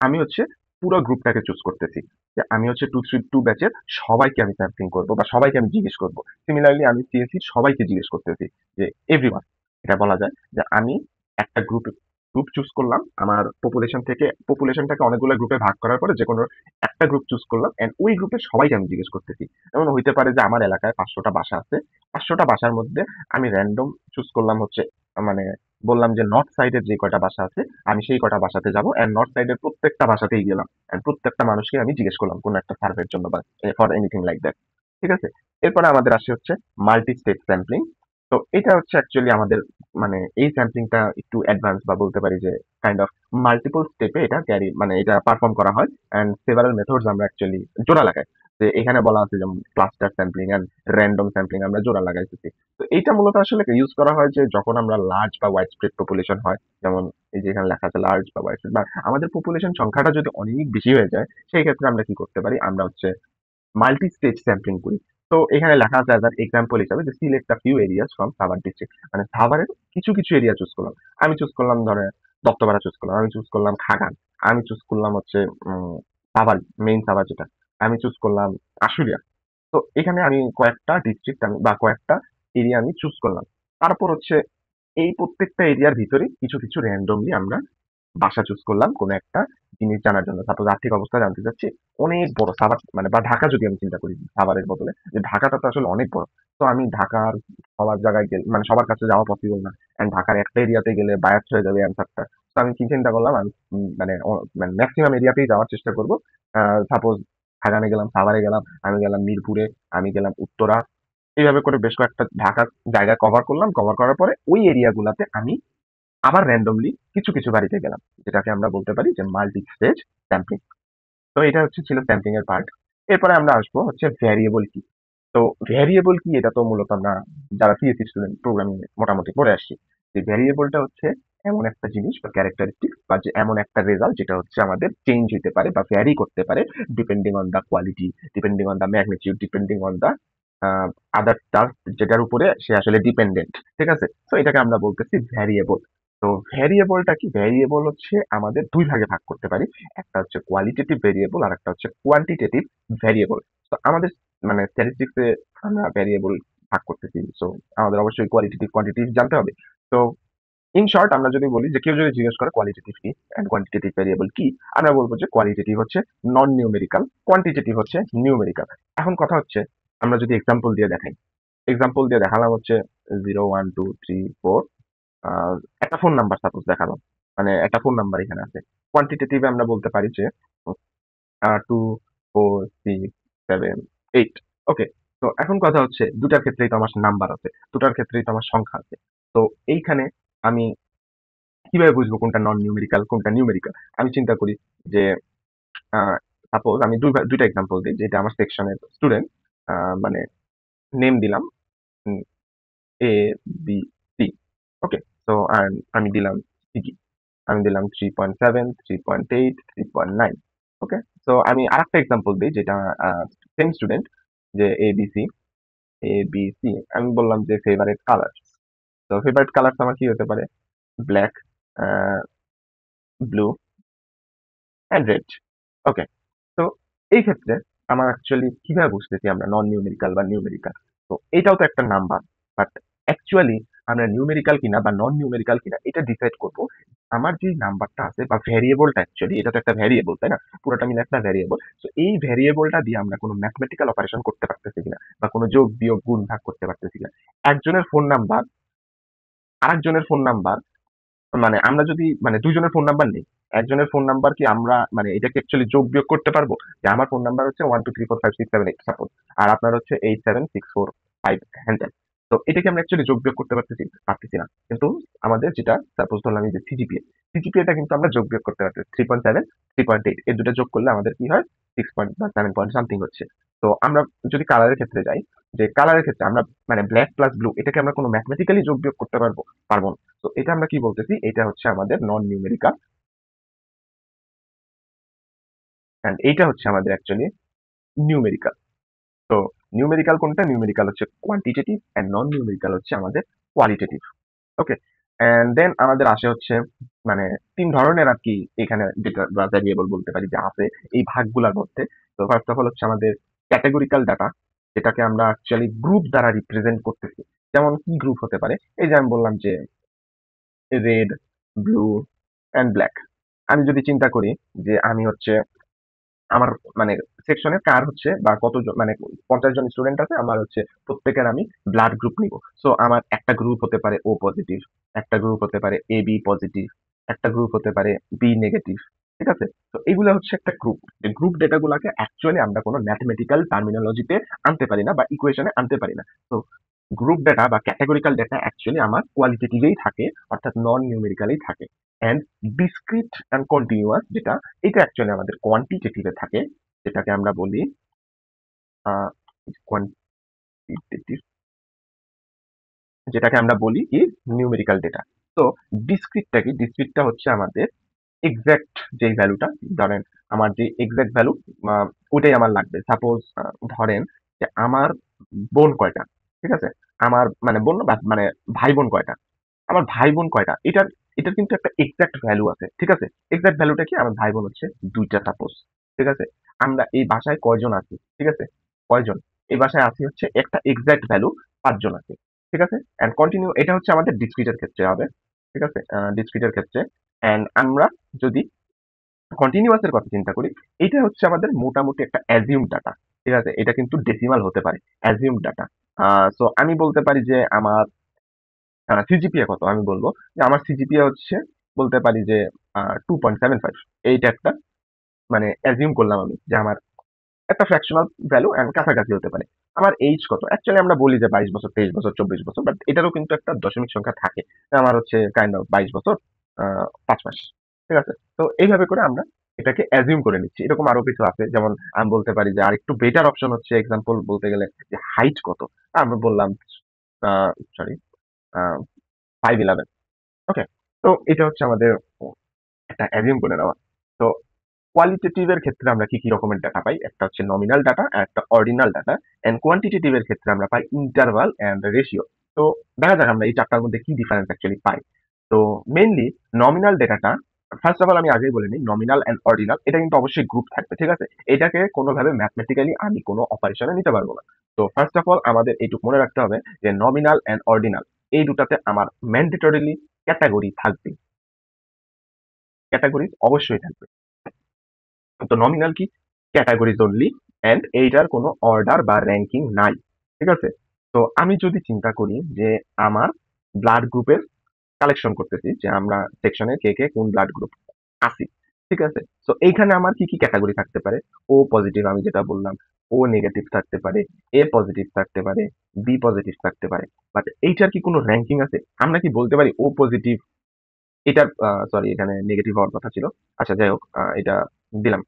S1: আমি হচ্ছে পুরো গ্রুপটাকে চুজ করতেছি, যে আমি হচ্ছে 232 ব্যাচের সবাইকে আমি স্যাম্পলিং করব বা সবাইকে আমি জিজ্ঞেস করব। সিমিলারলি আমি সিএসসি সবাইকে জিজ্ঞেস করতেছি, যে এভরিওয়ান। এটা বলা যায় যে আমি একটা গ্রুপ চুজ করলাম আমার পপুলেশনটাকে অনেকগুলো গ্রুপে ভাগ করার পরে যে কোনো একটা গ্রুপ চুজ করলাম, এন্ড ওই গ্রুপের সবাইকে আমি জিজ্ঞেস করতেছি। যেমন হইতে পারে যে আমার এলাকায় 500টা বাসা আছে। 500টা বাসার মধ্যে আমি র্যান্ডম চুজ করলাম হচ্ছে, মানে বললাম যে নর্থ সাইডের যে কয়টা বাসা আছে আমি সেই কটা বাসাতে যাব, এন্ড নর্থ সাইডের প্রত্যেকটা বাসাতেই গেলাম, এন্ড প্রত্যেকটা মানুষকে আমি জিজ্ঞেস করলাম কোন একটা সার্ভের জন্য বা ফর এনিথিং লাইক দ্যাট। ঠিক আছে? এরপরে আমাদের আসে হচ্ছে মাল্টি স্টেট স্যাম্পলিং। তো এটা হচ্ছে অ্যাকচুয়ালি আমাদের, মানে এই স্যাম্পলিংটা একটু অ্যাডভান্স বা বলতে পারি যে কাইন্ড অফ মাল্টিপল স্টেপে এটা ক্যারি মানে এটা পারফর্ম করা হয়, এন্ড সেভারাল মেথডস আমরা অ্যাকচুয়ালি জোড়া লাগাই। যে এখানে বলা আছে যেমন cluster sampling and random sampling আমরা জোড়া লাগাইতেছি। তো এইটা মূলত আসলে ইউজ করা হয় যে যখন আমরা লার্জ বা ওয়াইড স্প্রেড পপুলেশন হয়, যেমন এই যে এখানে লেখা আছে লার্জ বা ওয়াইড স্প্রেড, বা আমাদের পপুলেশন সংখ্যাটা যদি অনেক বেশি হয়ে যায়, সেই ক্ষেত্রে আমরা কি করতে পারি, আমরা হচ্ছে মাল্টি স্টেজ স্যাম্পলিং করি। তো এখানে লেখা আছে অ্যাজ অ্যান এক্সাম্পল হিসাবে যে select a few areas from Savar district, মানে সাভারের কিছু এরিয়া চুজ করলাম। আমি চুজ করলাম ধরে দত্তপাড়া চুজ করলাম, আমি চুজ করলাম খাগান, আমি চুজ করলাম হচ্ছে সাভার, মেইন সাভার যেটা, আমি চুজ করলাম আশুলিয়া। তো এখানে আমি কয়েকটা ডিস্ট্রিক্ট আমি বা কয়েকটা এরিয়া আমি চুজ করলাম। তারপর হচ্ছে এই প্রত্যেকটা এরিয়ার ভিতরে কিছু র্যান্ডমলি আমরা বাসা চুজ করলাম কোনো একটা জিনিস জানার জন্য। সাপোজ আর্থিক অবস্থা জানতে চাচ্ছি। অনেক বড় সাভার মানে বা ঢাকা যদি আমি চিন্তা করি সাভারের বদলে, যে ঢাকাটা তো আসলে অনেক বড়। তো আমি ঢাকার সবার জায়গায় গেলে মানে সবার কাছে যাওয়া পসিবল না। এন্ড ঢাকার একটা এরিয়াতে গেলে বায়াস হয়ে যাবে অ্যান্সারটা। তো আমি কি চিন্তা করলাম, আমি মানে ম্যাক্সিমাম এরিয়াতেই যাওয়ার চেষ্টা করব। সাপোজ খাগানে গেলাম, সাভারে গেলাম, আমি গেলাম মিরপুরে, আমি গেলাম উত্তরা। এইভাবে করে বেশ কয়েকটা ঢাকার জায়গা কভার করলাম। কভার করার পরে ওই এরিয়া গুলাতে আমি আবার র্যান্ডমলি কিছু বাড়িতে গেলাম, যেটাকে আমরা বলতে পারি যে মাল্টি স্টেজ স্যাম্পলিং। তো এটা হচ্ছে ছিল স্যাম্পলিং এর পার্ট। এরপরে আমরা আসবো হচ্ছে ভ্যারিয়েবল কি। তো ভ্যারিয়েবল কি, এটা তো মূলত আমরা যারা সিএসসি স্টুডেন্ট প্রোগ্রামিং মোটামুটি পড়ে আসছি, যে ভ্যারিয়েবলটা হচ্ছে এমন একটা জিনিস বা ক্যারেক্টারিস্টিক্স বা যে এমন একটা রেজাল্ট যেটা হচ্ছে আমাদের চেঞ্জ হতে পারে বা ভ্যারি করতে পারে depending on the quality, depending on the magnitude, depending on the other task যেটার উপরে সে আসলে ডিপেন্ডেন্ট। ঠিক আছে? তো এটাকে আমরা বলতেছি ভ্যারিয়েবল। তো ভ্যারিয়েবলটা কি, ভ্যারিয়েবল হচ্ছে আমাদের দুই ভাগে ভাগ করতে পারি। একটা হচ্ছে কোয়ালিটেটিভ ভ্যারিয়েবল আর একটা হচ্ছে কোয়ান্টিটেটিভ ভ্যারিয়েবল। তো আমাদের মানে স্ট্যাটিস্টিক্সে আমরা ভ্যারিয়েবল ভাগ করতেছি। সো আমাদের অবশ্যই কোয়ালিটেটিভ কোয়ান্টিটিভ জানতে হবে। তো ইন শর্ট আমরা যদি বলি যে কেউ যদি জিজ্ঞেস করে কোয়ালিটেটিভ কি এন্ড কোয়ান্টিটেটিভ ভ্যারিয়েবল কি, আমরা বলবো যে কোয়ালিটেটিভ হচ্ছে নন নিউমেরিক্যাল, কোয়ান্টিটেটিভ হচ্ছে নিউমেরিক্যাল। এখন কথা হচ্ছে আমরা যদি এক্সাম্পল দিয়ে দেখাই, এক্সাম্পল দিয়ে দেখালাম হচ্ছে 0 1 2 3 4, একটা ফোন নাম্বার সাপোজ দেখালাম, মানে একটা ফোন নাম্বার এখানে আছে। কোয়ান্টিটেটিভে আমরা বলতে পারি যে 2 4 6 7 8। ওকে, তো এখন কথা হচ্ছে দুটার ক্ষেত্রেই তো আমার নাম্বার আছে, দুটার ক্ষেত্রেই তো আমার সংখ্যা আছে। তো এইখানে আমি কিভাবে বুঝবো কোনটা নন নিউমেরিক্যাল কোনটা নিউমেরিক্যাল? আমি চিন্তা করি যে সাপোজ আমি দুইটা এক্সাম্পল দিই, যেটা আমার সেকশনের স্টুডেন্ট, মানে নেম দিলাম এ বি সি। ওকে, তো আমি দিলাম সিজি, আমি দিলাম 3.7, 3.8, 3.9। ওকে, তো আমি আরেকটা এক্সাম্পল দিই, যেটা সেম স্টুডেন্ট, যে এ বি সি, আমি বললাম যে ফেভারিট কালার। তো ফেভারিট কালার আমার কি হতে পারে? Black, blue and red. Okay, তো এই ক্ষেত্রে আমার অ্যাকচুয়ালি কিভাবে বুঝতেছি আমরা নন নিউমেরিক্যাল বা নিউমেরিক্যাল? তো এটাও তো একটা নাম্বার, বাট অ্যাকচুয়ালি আমরা নিউমেরিক্যাল কিনা বা নন নিউমেরিক্যাল কিনা এটা ডিসাইড করব আমার যে নাম্বারটা আছে বা ভ্যারিয়েবলটা, অ্যাকচুয়ালি এটা তো একটা ভ্যারিয়েবল, তাই না? পুরোটা মিলে একটা ভ্যারিয়েবল। তো এই ভ্যারিয়েবলটা দিয়ে আমরা কোনো ম্যাথমেটিক্যাল অপারেশন করতে পারতেছি কিনা, বা কোনো যোগ বিয়োগ গুণ ভাগ করতে পারতেছি কিনা। একজনের ফোন নাম্বার আরেকজনের ফোন নাম্বার, মানে আমরা যদি মানে দুইজনের ফোন নাম্বার নেই, একজনের ফোন নাম্বার কি আমরা মানে এটাকে অ্যাকচুয়ালি যোগ বিয়োগ করতে পারবো? যে আমার ফোন নাম্বার হচ্ছে 1 2 3 4 5 6 7 8 সাপোজ, আর আপনার হচ্ছে 8 7 6 4 5 হ্যান্ডেল। তো এটা কি আমরা অ্যাকচুয়ালি যোগ বিয়োগ করতে পারতেছি না। কিন্তু আমাদের যেটা সাপোজ ধরলাম এই যে সিজিপিএটা কিন্তু আমরা যোগ বিয়োগ করতে পারতেছি। 3.7, 3.8 এই দুটো যোগ করলে আমাদের কি হয়? 6 পয়েন্ট বা 7 পয়েন্ট সামথিং হচ্ছে। তো আমরা যদি কালারের ক্ষেত্রে যাই, যে কালারের ক্ষেত্রে আমরা মানে ব্ল্যাক প্লাস ব্লু এটাকে আমরা কোনো ম্যাথমেটিক্যালি যোগ বিয়োগ করতে পারবো না। তো এটা আমরা কি বলতেছি? এটা হচ্ছে আমাদের নন নিউমেরিক্যাল, অ্যান্ড এইটা হচ্ছে আমাদের অ্যাকচুয়ালি নিউমেরিক্যাল। তো নিউমেরিক্যাল কোনটা? নিউমেরিক্যাল হচ্ছে কোয়ান্টিটেটিভ, অ্যান্ড নন নিউমেরিক্যাল হচ্ছে আমাদের কোয়ালিটেটিভ। ওকে, অ্যান্ড দেন আমাদের আসে হচ্ছে মানে ৩ ধরনের আর কি এখানে যেটা বা ভ্যারিয়েবল বলতে পারি যে আছে এই ভাগগুলার মধ্যে। তো ফার্স্ট অফ অল হচ্ছে আমাদের ক্যাটেগরিক্যাল ডাটা, যেটাকে আমরা অ্যাকচুয়ালি গ্রুপ দ্বারা রিপ্রেজেন্ট করতেছি। যেমন কি গ্রুপ হতে পারে? এই যে আমি বললাম যে রেড, ব্লু অ্যান্ড ব্ল্যাক। আমি যদি চিন্তা করি যে আমি হচ্ছে আমার মানে সেকশনে কার হচ্ছে বা কতজন মানে 50 জন স্টুডেন্ট আছে, আমার হচ্ছে প্রত্যেকের আমি ব্লাড গ্রুপ নিব। সো আমার একটা গ্রুপ হতে পারে ও পজিটিভ, একটা গ্রুপ হতে পারে এ বি পজিটিভ, একটা গ্রুপ হতে পারে বি নেগেটিভ। ঠিক আছে? তো এগুলো হচ্ছে একটা গ্রুপ। এই গ্রুপ ডেটাগুলোকে অ্যাকচুয়ালি আমরা কোনো ম্যাথমেটিক্যাল টার্মিনোলজিতে আনতে পারি না বা ইকুয়েশনে আনতে পারি না। তো গ্রুপ ডেটা বা ক্যাটেগরিক্যাল ডেটা অ্যাকচুয়ালি আমার কোয়ালিটেটিভেই থাকে, অর্থাৎ নন নিউমেরিক্যালেই থাকে। অ্যান্ড ডিসক্রিট অ্যান্ড কন্টিনিউয়াস যেটা, এটা অ্যাকচুয়ালি আমাদের কোয়ান্টিটেটিভে থাকে, যেটাকে আমরা বলি কোয়ান্টিটেটিভ, যেটাকে আমরা বলি কি নিউমেরিক্যাল ডেটা। তো ডিসক্রিটটা কি? ডিসক্রিটটা হচ্ছে আমাদের এক্সাক্ট যেই ভ্যালুটা, ধরেন আমার যে এক্সাক্ট ভ্যালু ওটাই আমার লাগবে। সাপোজ ধরেন যে আমার বোন কয়টা, ঠিক আছে? আমার মানে বোন না, মানে ভাই বোন কয়টা, আমার ভাই বোন কয়টা, এটার এটার কিন্তু একটা এক্সাক্ট ভ্যালু আছে। ঠিক আছে? এক্সাক্ট ভ্যালুটা কি? আমার ভাই বোন হচ্ছে দুইটা সাপোজ। ঠিক আছে? আমরা এই বাসায় কয়জন আছি? ঠিক আছে? কয়জন? এই বাসায় আছি হচ্ছে একটা এক্সাক্ট ভ্যালু 5 জন আছে। ঠিক আছে? এন্ড কন্টিনিউ, এটা হচ্ছে আমাদের ডিসক্রিটের ক্ষেত্রে হবে। ঠিক আছে? ডিসক্রিটের ক্ষেত্রে। এন্ড আমরা যদি কন্টিনিউয়াস এর কথা চিন্তা করি, এটা হচ্ছে আমাদের মোটামুটি একটা অ্যাজিউম ডাটা। ঠিক আছে? এটা কিন্তু ডেসিমাল হতে পারে। Assume data. সো আমি বলতে পারি যে আমার সিজিপিএ কত? আমি বলব যে আমার সিজিপিএ হচ্ছে, বলতে পারি যে 2.75। এইটা একটা মানে অ্যাজিউম করলাম আমি যে আমার একটা ফ্র্যাকশনাল ভ্যালু এন্ড কাছাকাছি হতে পারে। আমার এইজ কত? অ্যাকচুয়ালি আমরা বলি যে 22 বছর, 23 বছর, 24 বছর, বাট এটারও কিন্তু একটা দশমিক সংখ্যা থাকে। আমার হচ্ছে কাইন্ড অফ 22 বছর 5 মাস। ঠিক আছে? তো এইভাবে করে আমরা এটাকে অ্যাজিউম করে নিচ্ছি। এরকম আরো কিছু আছে। যেমন আমি বলতে পারি যে আরেকটু বেটার অপশন হচ্ছে এক্সাম্পল বলতে গেলে যে হাইট কত? আমরা বললাম আ সরি আ 5'11"। ওকে? তো এটা হচ্ছে আমাদের একটা অ্যাজিউম করে নেওয়া। তো কোয়ালিটেটিভ এর ক্ষেত্রে আমরা কি রকমের ডাটা পাই? একটা হচ্ছে নমিনাল ডাটা আর একটা অর্ডিনাল ডাটা। অ্যান্ড কোয়ান্টিটেটিভ এর ক্ষেত্রে আমরা পাই ইন্টারভাল অ্যান্ড রেশিও। তো দেখা যাক আমরা এই ৪ টার মধ্যে কি ডিফারেন্স অ্যাকচুয়ালি পাই। তো মেইনলি নমিনাল ডেটাটা, ফার্স্ট অফ অল আমি আগেই বলে নিই, নমিনাল অ্যান্ড অর্ডিনাল এটা কিন্তু অবশ্যই গ্রুপ থাকবে। ঠিক আছে? এটাকে কোনোভাবে ম্যাথমেটিক্যালি আমি কোনো অপারেশনে নিতে পারবো না। তো ফার্স্ট অফ অল আমাদের এইটুকু মনে রাখতে হবে যে নমিনাল অ্যান্ড অর্ডিনাল এই দুটাতে আমার ম্যান্ডেটরিলি ক্যাটেগরি থাকবে। ক্যাটেগরি অবশ্যই থাকবে। তো নমিনাল কি? ক্যাটাগরিজ অনলি, অ্যান্ড এইটার কোনো অর্ডার বা র‍্যাঙ্কিং নাই। ঠিক আছে? তো আমি যদি চিন্তা করি যে আমার ব্লাড গ্রুপের কালেকশন করতেছি, যে আমরা সেকশনে কে কোন ব্লাড গ্রুপ আছি। ঠিক আছে? সো এইখানে আমার কি ক্যাটেগরি থাকতে পারে? ও পজিটিভ আমি যেটা বললাম, ও নেগেটিভ থাকতে পারে, এ পজিটিভ থাকতে পারে, বি পজিটিভ থাকতে পারে। বাট এইটার কি কোনো র‍্যাংকিং আছে? আমরা কি বলতে পারি ও পজিটিভ এটার সরি এখানে নেগেটিভ হওয়ার কথা ছিল। আচ্ছা যাই হোক এটা দিলাম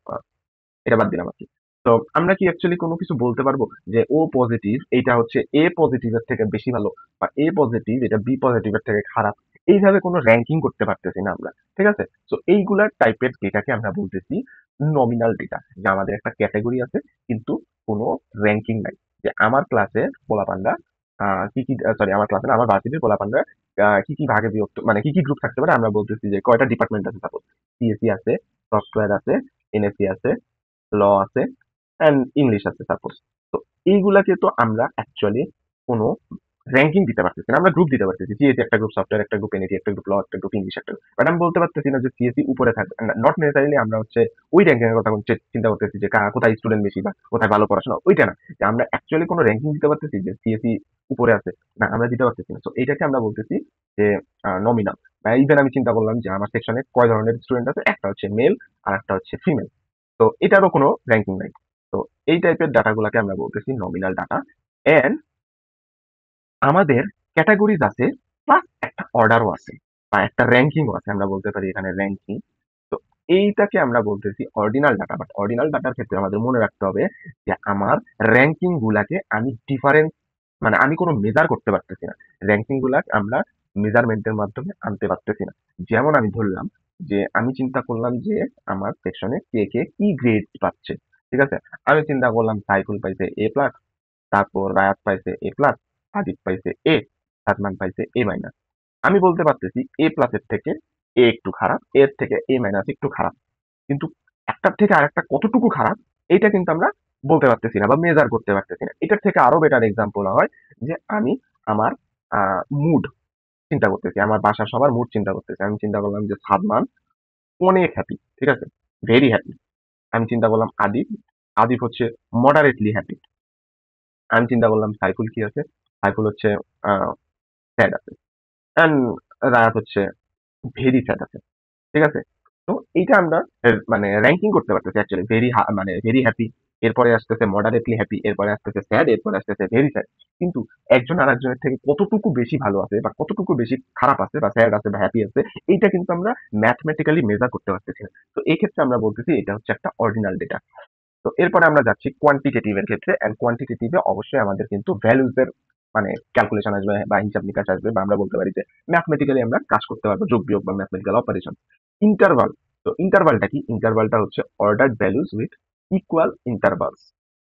S1: এটা বাদ দিলাম আরকি। তো আমরা কি অ্যাকচুয়ালি কোনো কিছু বলতে পারবো যে ও পজিটিভ এইটা হচ্ছে এ পজিটিভ এর থেকে বেশি ভালো বা এ পজিটিভ এটা বি পজিটিভ এর থেকে খারাপ। এইভাবে কোনো র‍্যাংকিং করতে পারতেছি না আমরা। ঠিক আছে? সো এইগুলা টাইপের ডেটাকে আমরা বলতেছি নমিনাল ডেটা। যে আমাদের একটা ক্যাটেগরি আছে কিন্তু কোনো র‍্যাংকিং নাই। যে আমার ক্লাসে পোলাপানরা কি, কি সরি আমার ক্লাসে না আমার ভার্সিটির পোলাপানরা কি, কি ভাগে বিভক্ত মানে কি, কি গ্রুপ থাকতে পারে আমরা বলতেছি যে কয়টা ডিপার্টমেন্ট আছে সাপোজ। সিএসই আছে, সফটওয়্যার আছে, এনএসসি আছে, ল আছে অ্যান্ড ইংলিশ আছে সাপোজ। তো এইগুলাকে তো আমরা অ্যাকচুয়ালি কোনো র‍্যাংকিং দিতে পারতেছি না। আমরা গ্রুপ দিতে পারতেছি। সিএসই একটা গ্রুপ, সফটওয়্যার একটা গ্রুপ, এনইটি একটা গ্রুপ, ল একটা গ্রুপ, ইংলিশ একটা গ্রুপ। বাট আমি বলতে পারতেছি না যে সিএসই উপরে থাকবে। নট নেসেসারিলি আমরা হচ্ছে ওই র‍্যাংকিং এর কথা চিন্তা করতেছি যে কোথায় স্টুডেন্ট বেশি বা কোথায় ভালো পড়াশোনা ওইটা না। যে আমরা অ্যাকচুয়ালি কোনো র‍্যাংকিং দিতে পারতেছি যে সিএসই উপরে আছে। না আমরা দিতে পারতেছি না। সো এইটাকে আমরা বলতেছি যে নমিনাল। বা ইভেন আমি চিন্তা করলাম যে আমার সেকশনে কয় ধরনের স্টুডেন্ট আছে। একটা হচ্ছে মেল আর একটা হচ্ছে ফিমেল। তো এটারও কোনো র‍্যাংকিং নাই। তো এই টাইপের ডাটাগুলাকে আমরা বলতেছি নমিনাল ডাটা। অ্যান্ড আমাদের ক্যাটেগরিজ আছে প্লাস একটা অর্ডারও আছে বা একটা র‍্যাংকিংও আছে। আমরা বলতে পারি এখানে র‍্যাংকিং। তো এইটাকে আমরা বলতেছি অর্ডিনাল ডাটা। বাট অর্ডিনাল ডাটার ক্ষেত্রে আমাদের মনে রাখতে হবে যে আমার র‍্যাংকিং গুলাকে আমি ডিফারেন্স মানে আমি কোনো মেজার করতে পারতেছি না। র‍্যাংকিং গুলা আমরা মেজারমেন্টের মাধ্যমে আনতে পারতেছি না। যেমন আমি ধরলাম যে আমি চিন্তা করলাম যে আমার সেকশনে কে কি গ্রেড পাচ্ছে। ঠিক আছে? আমি চিন্তা করলাম সাইফুল পাইছে এ প্লাস, তারপর রায়াত পাইছে এ প্লাস, আদিব পাইছে এ, সাদমান পাইছে এ মাইনাস। আমি বলতে পারতেছি এ প্লাসের থেকে এ একটু খারাপ, এর থেকে এ মাইনাস একটু খারাপ। কিন্তু একটার থেকে আরেকটা কতটুকু খারাপ এইটা কিন্তু আমরা বলতে পারতেছি না বা মেজার করতে পারতেছি না। এটার থেকে আরো বেটার এক্সাম্পল হয় যে আমি আমার মুড চিন্তা করতেছি। আমার বাসার সবার মুড চিন্তা করতেছি। আমি চিন্তা করলাম যে সাদমান অনেক হ্যাপি। ঠিক আছে? Very happy. আমি চিন্তা করলাম আদিব, আদিব হচ্ছে মডারেটলি হ্যাপি। আমি চিন্তা করলাম সাইফুল কি আছে? সাইফুল হচ্ছে আ স্যাড আছে। অ্যান্ড রায়াত হচ্ছে ভেরি স্যাড আছে। ঠিক আছে? তো এইটা আমরা মানে র‍্যাংকিং করতে পারতেছি অ্যাকচুয়ালি মানে ভেরি হ্যাপি, এরপরে আসতেছে মডারেটলি হ্যাপি, এরপরে আসতেছে স্যাড, এরপরে আসতেছে ভেরি স্যাড। কিন্তু একজন আরেকজনের থেকে কতটুকু বেশি ভালো আছে বা কতটুকু বেশি খারাপ আছে বা স্যাড আছে বা হ্যাপি আছে এইটা কিন্তু আমরা ম্যাথমেটিক্যালি মেজার করতে পারতেছি না। তো এই ক্ষেত্রে আমরা বলতেছি এটা হচ্ছে একটা অর্ডিনাল ডেটা। তো এরপরে আমরা যাচ্ছি কোয়ান্টিটেটিভ এর ক্ষেত্রে। অ্যান্ড কোয়ান্টিটেটিভ এ অবশ্যই আমাদের কিন্তু ভ্যালুজ এর মানে ক্যালকুলেশন আসবে বা হিসাব নিকাশ আসবে বা আমরা বলতে পারি যে ম্যাথমেটিক্যালি আমরা কাজ করতে পারবো যোগ বিয়োগ বা ম্যাথমেটিক্যাল অপারেশন। ইন্টারভাল। তো ইন্টারভালটা কি? ইন্টারভালটা হচ্ছে অর্ডারড ভ্যালুজ উইথ ইকুয়াল ইন্টারভালস।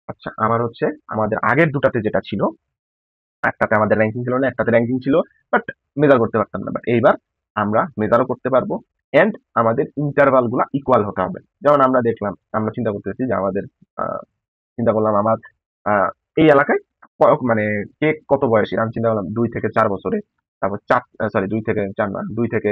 S1: আচ্ছা আমার হচ্ছে আমাদের আগের দুটাতে যেটা ছিল একটাতে আমাদের র‍্যাংকিং ছিল না, একটাতে র‍্যাংকিং ছিল। বাট মেজার করতে পারতাম না। বাট এইবার আমরা মেজারও করতে পারবো অ্যান্ড আমাদের ইন্টারভাল গুলা ইকুয়াল হতে হবে। যেমন আমরা দেখলাম, আমরা চিন্তা করতেছি যে আমাদের আ চিন্তা করলাম আমার আ এই এলাকায় মানে কে কত বয়সী? আমি চিন্তা করলাম ২ থেকে ৪ বছরে। তারপর ৪ সরি ২ থেকে ৪ না, ২ থেকে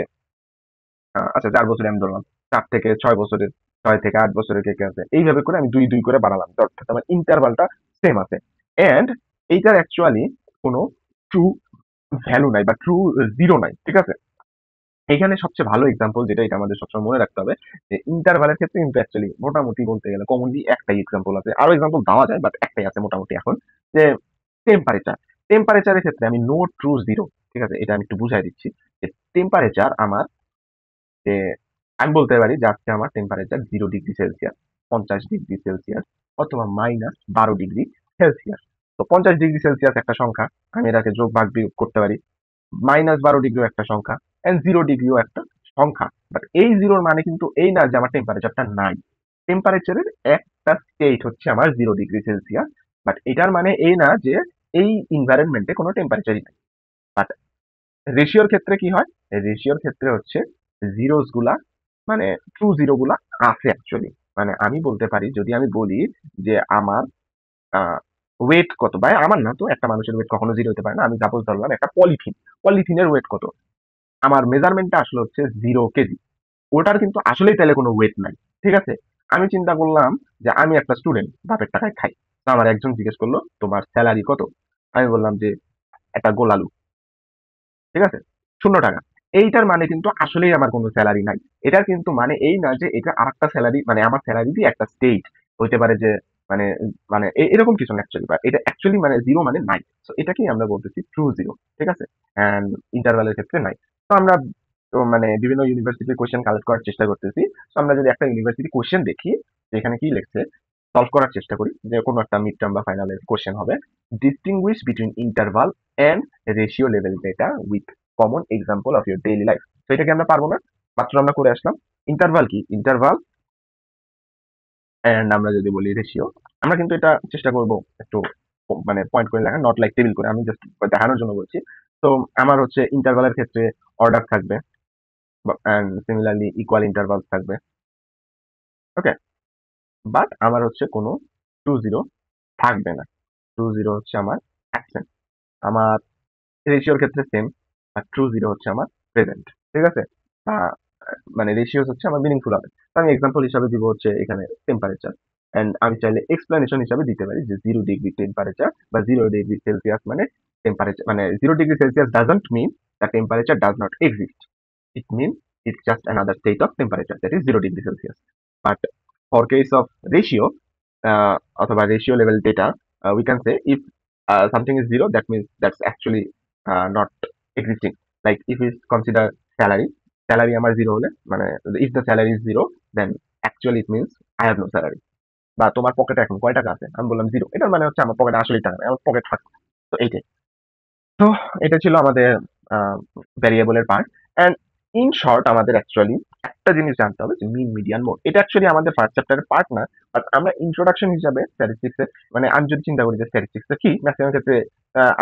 S1: আচ্ছা ৪ বছরে আমি ধরলাম। ৪ থেকে ৬ বছরের, ৬ থেকে ৮ বছরের কে আছে। এইভাবে করে আমি ২ করে বাড়ালাম। অর্থাৎ আমার ইন্টারভালটা সেম আছে। অ্যান্ড এইটার অ্যাকচুয়ালি কোন ট্রু ভ্যালু নাই বা ট্রু 0 নাই। ঠিক আছে? এইখানে সবচেয়ে ভালো এক্সাম্পল যেটা এটা আমাদের সবসময় মনে রাখতে হবে যে ইন্টারভালের ক্ষেত্রে কিন্তু অ্যাকচুয়ালি মোটামুটি বলতে গেলে কমনলি একটাই এক্সাম্পল আছে। আরো এক্সাম্পল দেওয়া যায় বাট একটাই আছে মোটামুটি এখন যে টেম্পারেচার। টেম্পারেচারের ক্ষেত্রে আমি নো ট্রু 0 ঠিক আছে? এটা আমি একটু বুঝায় দিচ্ছি। যে টেম্পারেচার আমার যে আমি বলতে পারি যে আজকে আমার temperature 0 degree Celsius, 50 degree Celsius অথবা -12 ডিগ্রি সেলসিয়াস। তো 50 ডিগ্রি সেলসিয়াস একটা সংখ্যা। আমি এটাকে যোগ ভাগ বিয়োগ করতে পারি। -12 ডিগ্রিও একটা সংখ্যা এন্ড 0 ডিগ্রিও একটা সংখ্যা। বাট এই 0 মানে কিন্তু এই না যে আমার টেম্পারেচারটা নাই। টেম্পারেচারের একটা স্টেট হচ্ছে আমার 0 ডিগ্রি সেলসিয়াস। বাট এটার মানে এই না যে এই এনভায়রনমেন্টে কোনো টেম্পারেচারই নাই। বাট রেশিওর ক্ষেত্রে কি হয়? রেশিওর ক্ষেত্রে হচ্ছে জিরোস গুলা মানে ট্রু জিরো গুলা আছে অ্যাকচুয়ালি। মানে আমি বলতে পারি যদি আমি বলি যে আমার আ ওয়েট কত? ভাই আমার না তো একটা মানুষের ওয়েট কখনো 0 হতে পারে না। আমি সাপোজ ধরলাম একটা পলিথিন। পলিথিনের ওয়েট কত? আমার মেজারমেন্টটা আসলে হচ্ছে 0 কেজি। ওটার কিন্তু আসলেই তাইলে কোনো ওয়েট নাই। ঠিক আছে? আমি চিন্তা করলাম যে আমি একটা স্টুডেন্ট, বাপের টাকায় খাই। তো আমার একজন জিজ্ঞেস করল, "তোমার সেলারি কত?" আমি বললাম যে, "একটা গোল আলু।" ঠিক আছে? ৳0 এইটার মানে কিন্তু আসলেই আমার কোনো স্যালারি নাই। এটার কিন্তু মানে এই না যে এটা আরেকটা স্যালারি, মানে আমার স্যালারি দিয়ে একটা স্টেট হইতে পারে যে মানে মানে এরকম কিছু না অ্যাকচুয়ালি, বা এটা অ্যাকচুয়ালি মানে জিরো মানে নাই। সো এটাকেই আমরা বলতেছি ট্রু জিরো। ঠিক আছে? অ্যান্ড ইন্টারভালের ক্ষেত্রে নাই। তো আমরা মানে বিভিন্ন ইউনিভার্সিটির কোয়েশ্চেন কালেক্ট করার চেষ্টা করতেছি। তো আমরা যদি একটা ইউনিভার্সিটি কোয়েশ্চেন দেখি যে এখানে কি লিখছে, সলভ করার চেষ্টা করি, যে কোনো একটা মিড টার্ম বা ফাইনালের কোয়েশ্চেন হবে, distinguish between interval and ratio level data with common example of your daily life. তো এটা কি আমরা পারবো না? মাত্র আমরা করে আসলাম। ইন্টারভাল কি? ইন্টারভাল অ্যান্ড আমরা যদি বলি রেশিও, আমরা কিন্তু এটা চেষ্টা করব একটু মানে পয়েন্ট করে লেখা, নট লাইক টেবিল করে। আমি জাস্ট দেখানোর জন্য বলছি। তো আমার হচ্ছে ইন্টারভালের ক্ষেত্রে অর্ডার থাকবে, অ্যান্ড সিমিলারলি ইকুয়াল ইন্টারভালস থাকবে। ওকে, বাট আমার হচ্ছে কোনো টু জিরো থাকবে না। টু জিরো হচ্ছে আমার অ্যাবসেন্ট। আমার রেশিওর ক্ষেত্রে সেম, আর ট্রু জিরো হচ্ছে আমার প্রেজেন্ট। ঠিক আছে? আহ, মানে রেশিওস হচ্ছে আমার মিনিংফুল হবে। তো আমি এক্সাম্পল হিসাবে দিব হচ্ছে এখানে টেম্পারেচার, এন্ড আমি চাইলে এক্সপ্লেনেশন হিসাবে দিতে পারি যে 0 ডিগ্রি টেম্পারেচার বা 0 ডিগ্রি সেলসিয়াস মানে টেম্পারেচার, মানে 0 degree Celsius doesn't mean the temperature does not exist, it means it's just another state of temperature, that is 0 degree Celsius. But for case of ratio, অথবা ratio level data, we can say if something is zero, that means that's actually not existing. Like if we consider salary, salary আমার zero হলে, মানে if the salary is zero, then actually it means I have no salary. বা তোমার পকেটে এখন কয় টাকা আছে, আমি বললাম জিরো, এটার মানে হচ্ছে আমার পকেটে আসলেই টাকা নেই, আমার পকেট ফাঁকা। তো এইটাই। তো এটা ছিল আমাদের ভ্যারিয়েবলের পার্ট। অ্যান্ড ইন শর্ট আমাদের অ্যাকচুয়ালি একটা জিনিস জানতে হবে যে মিন মিডিয়ান মোড। এটা অ্যাকচুয়ালি আমাদের ফার্স্ট চ্যাপ্টারের পার্ট না, বাট আমরা ইন্ট্রোডাকশন হিসাবে স্ট্যাটিস্টিক্স এর, মানে আমি যদি চিন্তা করি যে স্ট্যাটিস্টিক্স কি ম্যাক্সিমাম ক্ষেত্রে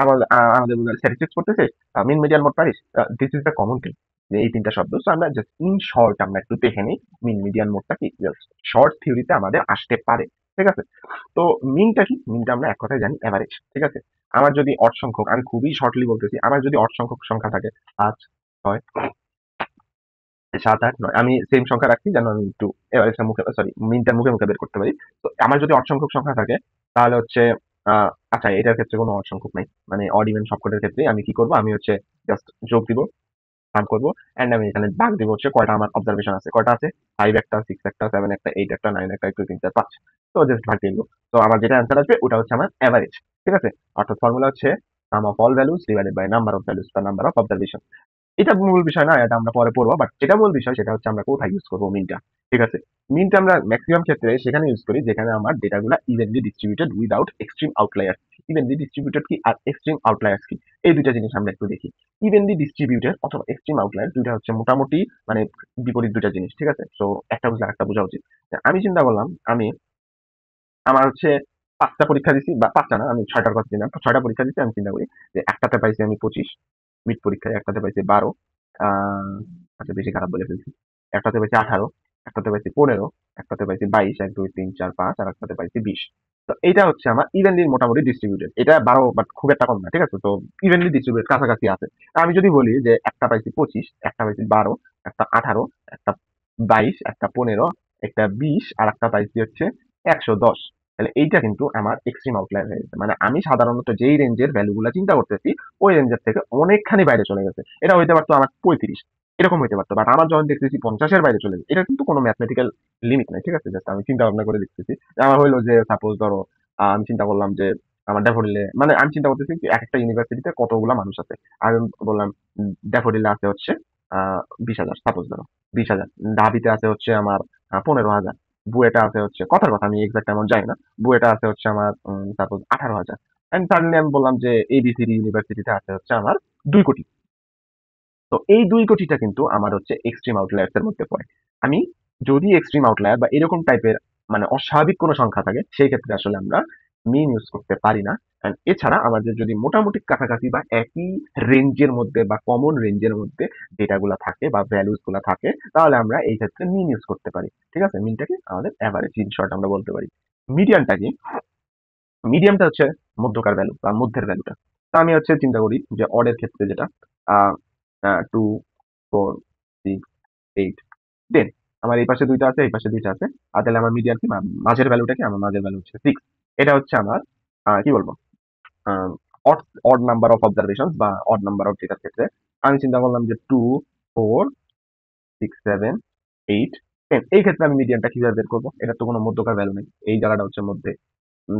S1: আমাদের স্ট্যাটিস্টিক্স পড়তেছে, মিন মিডিয়ান মোড পারিস, this is the common thing, যে এই তিনটা শব্দ। তো আমরা জাস্ট ইন শর্ট আমরা একটু দেখে নিই মিন মিডিয়ান মোডটা কি, জাস্ট শর্ট থিওরিতে আমাদের আসতে পারে। ঠিক আছে? তো মিনটা কি? মিনটা আমরা এক কথায় জানি এভারেজ। ঠিক আছে? আমার যদি অড সংখ্যক, আমি খুবই শর্টলি বলতেছি, আমার যদি অড সংখ্যক সংখ্যা থাকে ৫, ৬, ৭, ৮, ৯, আমি সেম সংখ্যা রাখছি যেন আমি একটু এভারেজটা মুখে, সরি, মিনটা মুখে মুখে বের করতে পারি। তো আমার যদি অড সংখ্যক সংখ্যা থাকে তাহলে হচ্ছে আচ্ছা, এটার ক্ষেত্রে কোনো অড সংখ্যক নাই, মানে অড ইভেন সবকটার ক্ষেত্রে আমি কি করব, আমি হচ্ছে জাস্ট যোগ দিব, ভাগ করব, এন্ড আমি এখানে ভাগ দিব হচ্ছে কয়টা আমার অবজারভেশন আছে, কয়টা আছে, 5 একটা, 6 একটা, 7 একটা, 8 একটা, 9 একটা, 2 3 4 5। তো জাস্ট ভাগ দিয়ে দিব। তো আমার যেটা অ্যান্সার আসবে ওটা হচ্ছে আমার এভারেজ। ঠিক আছে? অর্থাৎ ফর্মুলা হচ্ছে sum of all values divided by number of values বা নাম্বার অফ অবজারভেশন। এটা মূল বিষয় না, এটা আমরা পরে পড়বো, বাট যেটা মূল বিষয় সেটা হচ্ছে আমরা কোথায় ইউজ করবো মিনটা। ঠিক আছে? মিনটা আমরা ম্যাক্সিমাম ক্ষেত্রে সেখানে ইউজ করি যেখানে আমার ডেটাগুলো evenly distributed without extreme outlier. Evenly distributed কি আর এক্সট্রিম আউটলায়ার্স কি, এই দুইটা জিনিস আমরা একটু দেখি। ইভেনলি ডিস্ট্রিবিউটেড অথবা এক্সট্রিম আউটলায়ার দুইটা হচ্ছে মোটামুটি মানে বিপরীত দুইটা জিনিস। ঠিক আছে? তো একটা বুঝলে একটা বোঝা উচিত। আমি চিন্তা করলাম, আমি আমার হচ্ছে ৫টা পরীক্ষা দিছি, বা ৫টা না, আমি ৬টার কথা দিলাম। ৬টা পরীক্ষা দিছি, আমি চিন্তা করি যে একটাতে পাইছি আমি ২৫, মিড পরীক্ষায় একটাতে পাইছি ১২, আ আচ্ছা বেশি খারাপ বলে ফেলছি। একটাতে পাইছি ১৮, একটাতে পাইছি ১৫, একটাতে পাইছি ২২, ১, ২, ৩, ৪, ৫, আর একটাতে পাইছি ২০। তো এইটা হচ্ছে আমার ইভেনলি মোটামুটি ডিস্ট্রিবিউটেড। এটা ১২ বাট খুব একটা কম না। ঠিক আছে? তো ইভেনলি ডিস্ট্রিবিউটেড কাছাকাছি আছে। আমি যদি বলি যে একটা পাইছি ২৫, একটা পাইছি ১২, একটা ১৮, একটা ২২, একটা ১৫, একটা ২০, আর একটা পাইছি হচ্ছে ১১০। তাহলে এইটা কিন্তু আমার এক্সট্রিম আউটলায়ার হয়ে গেছে। মানে আমি সাধারণত যেই রেঞ্জের ভ্যালুগুলো চিন্তা করতেছি ওই রেঞ্জের থেকে অনেকখানি বাইরে চলে গেছে। এটা হইতে পারতো আমার ৩৫, এরকম হইতে পারতো, বাট আমার যখন দেখতেছি ৫০-এর বাইরে চলে গেছে, এটা কিন্তু কোনো ম্যাথমেটিক্যাল লিমিট নাই। ঠিক আছে? জাস্ট আমি চিন্তা ভাবনা করে দেখতেছি। আমার হইলো যে সাপোজ ধরো আমি চিন্তা করলাম যে আমার ড্যাফোডিলে, মানে আমি চিন্তা করতেছি যে এক একটা ইউনিভার্সিটিতে কতগুলা মানুষ আছে। আমি বললাম ড্যাফোডিলে আছে হচ্ছে ২০,০০০, সাপোজ ধরো ২০,০০০। ঢাবিতে আছে হচ্ছে আমার ১৫,০০০। বুয়েটা আছে হচ্ছে, কথার কথা আমি এক্সাক্ট অ্যামাউন্ট জানি না, বুয়েটা আছে হচ্ছে আমার সাপোজ ১৮,০০০। অ্যান্ড সাডেনলি আমি বললাম যে এবিসিডি ইউনিভার্সিটিতে আছে হচ্ছে আমার ২ কোটি। তো এই ২ কোটিটা কিন্তু আমার হচ্ছে এক্সট্রিম আউটলায়ার্স এর মধ্যে পড়ে। আমি যদি এক্সট্রিম আউটলায়ার বা এরকম টাইপের মানে অস্বাভাবিক কোনো সংখ্যা থাকে, সেই ক্ষেত্রে আসলে আমরা মিন ইউজ করতে পারি না। অ্যান্ড এছাড়া আমাদের যদি মোটামুটি কাছাকাছি বা একই রেঞ্জের মধ্যে বা কমন রেঞ্জের মধ্যে ডেটাগুলা থাকে বা ভ্যালুস গুলা থাকে, তাহলে আমরা এই ক্ষেত্রে মিন ইউজ করতে পারি। ঠিক আছে? মিনটাকে আমাদের এভারেজ ইন শর্ট আমরা বলতে পারি। মিডিয়ানটা কি? মিডিয়ামটা হচ্ছে মধ্যকার ভ্যালু বা মধ্যের ভ্যালুটা। তো আমি হচ্ছে চিন্তা করি যে অডের ক্ষেত্রে যেটা আহ 2, 4, 6, 8, 10, আমার এই পাশে দুইটা আছে, এই পাশে দুইটা আছে। আর তাহলে আমার মিডিয়ান কি, মাঝের ভ্যালুটা কি, আমার মাঝের ভ্যালু হচ্ছে 6। এটা হচ্ছে আমার কি বলবো, odd odd number of observation বা অড নাম্বার অফ ডেটার ক্ষেত্রে আমি চিন্তা করলাম যে 2, 4 6 7 8 10। এই ক্ষেত্রে আমি মিডিয়ানটা কিভাবে বের করবো? এটার তো কোনো মধ্যকার ভ্যালু নেই, এই জায়গাটা হচ্ছে মধ্যে।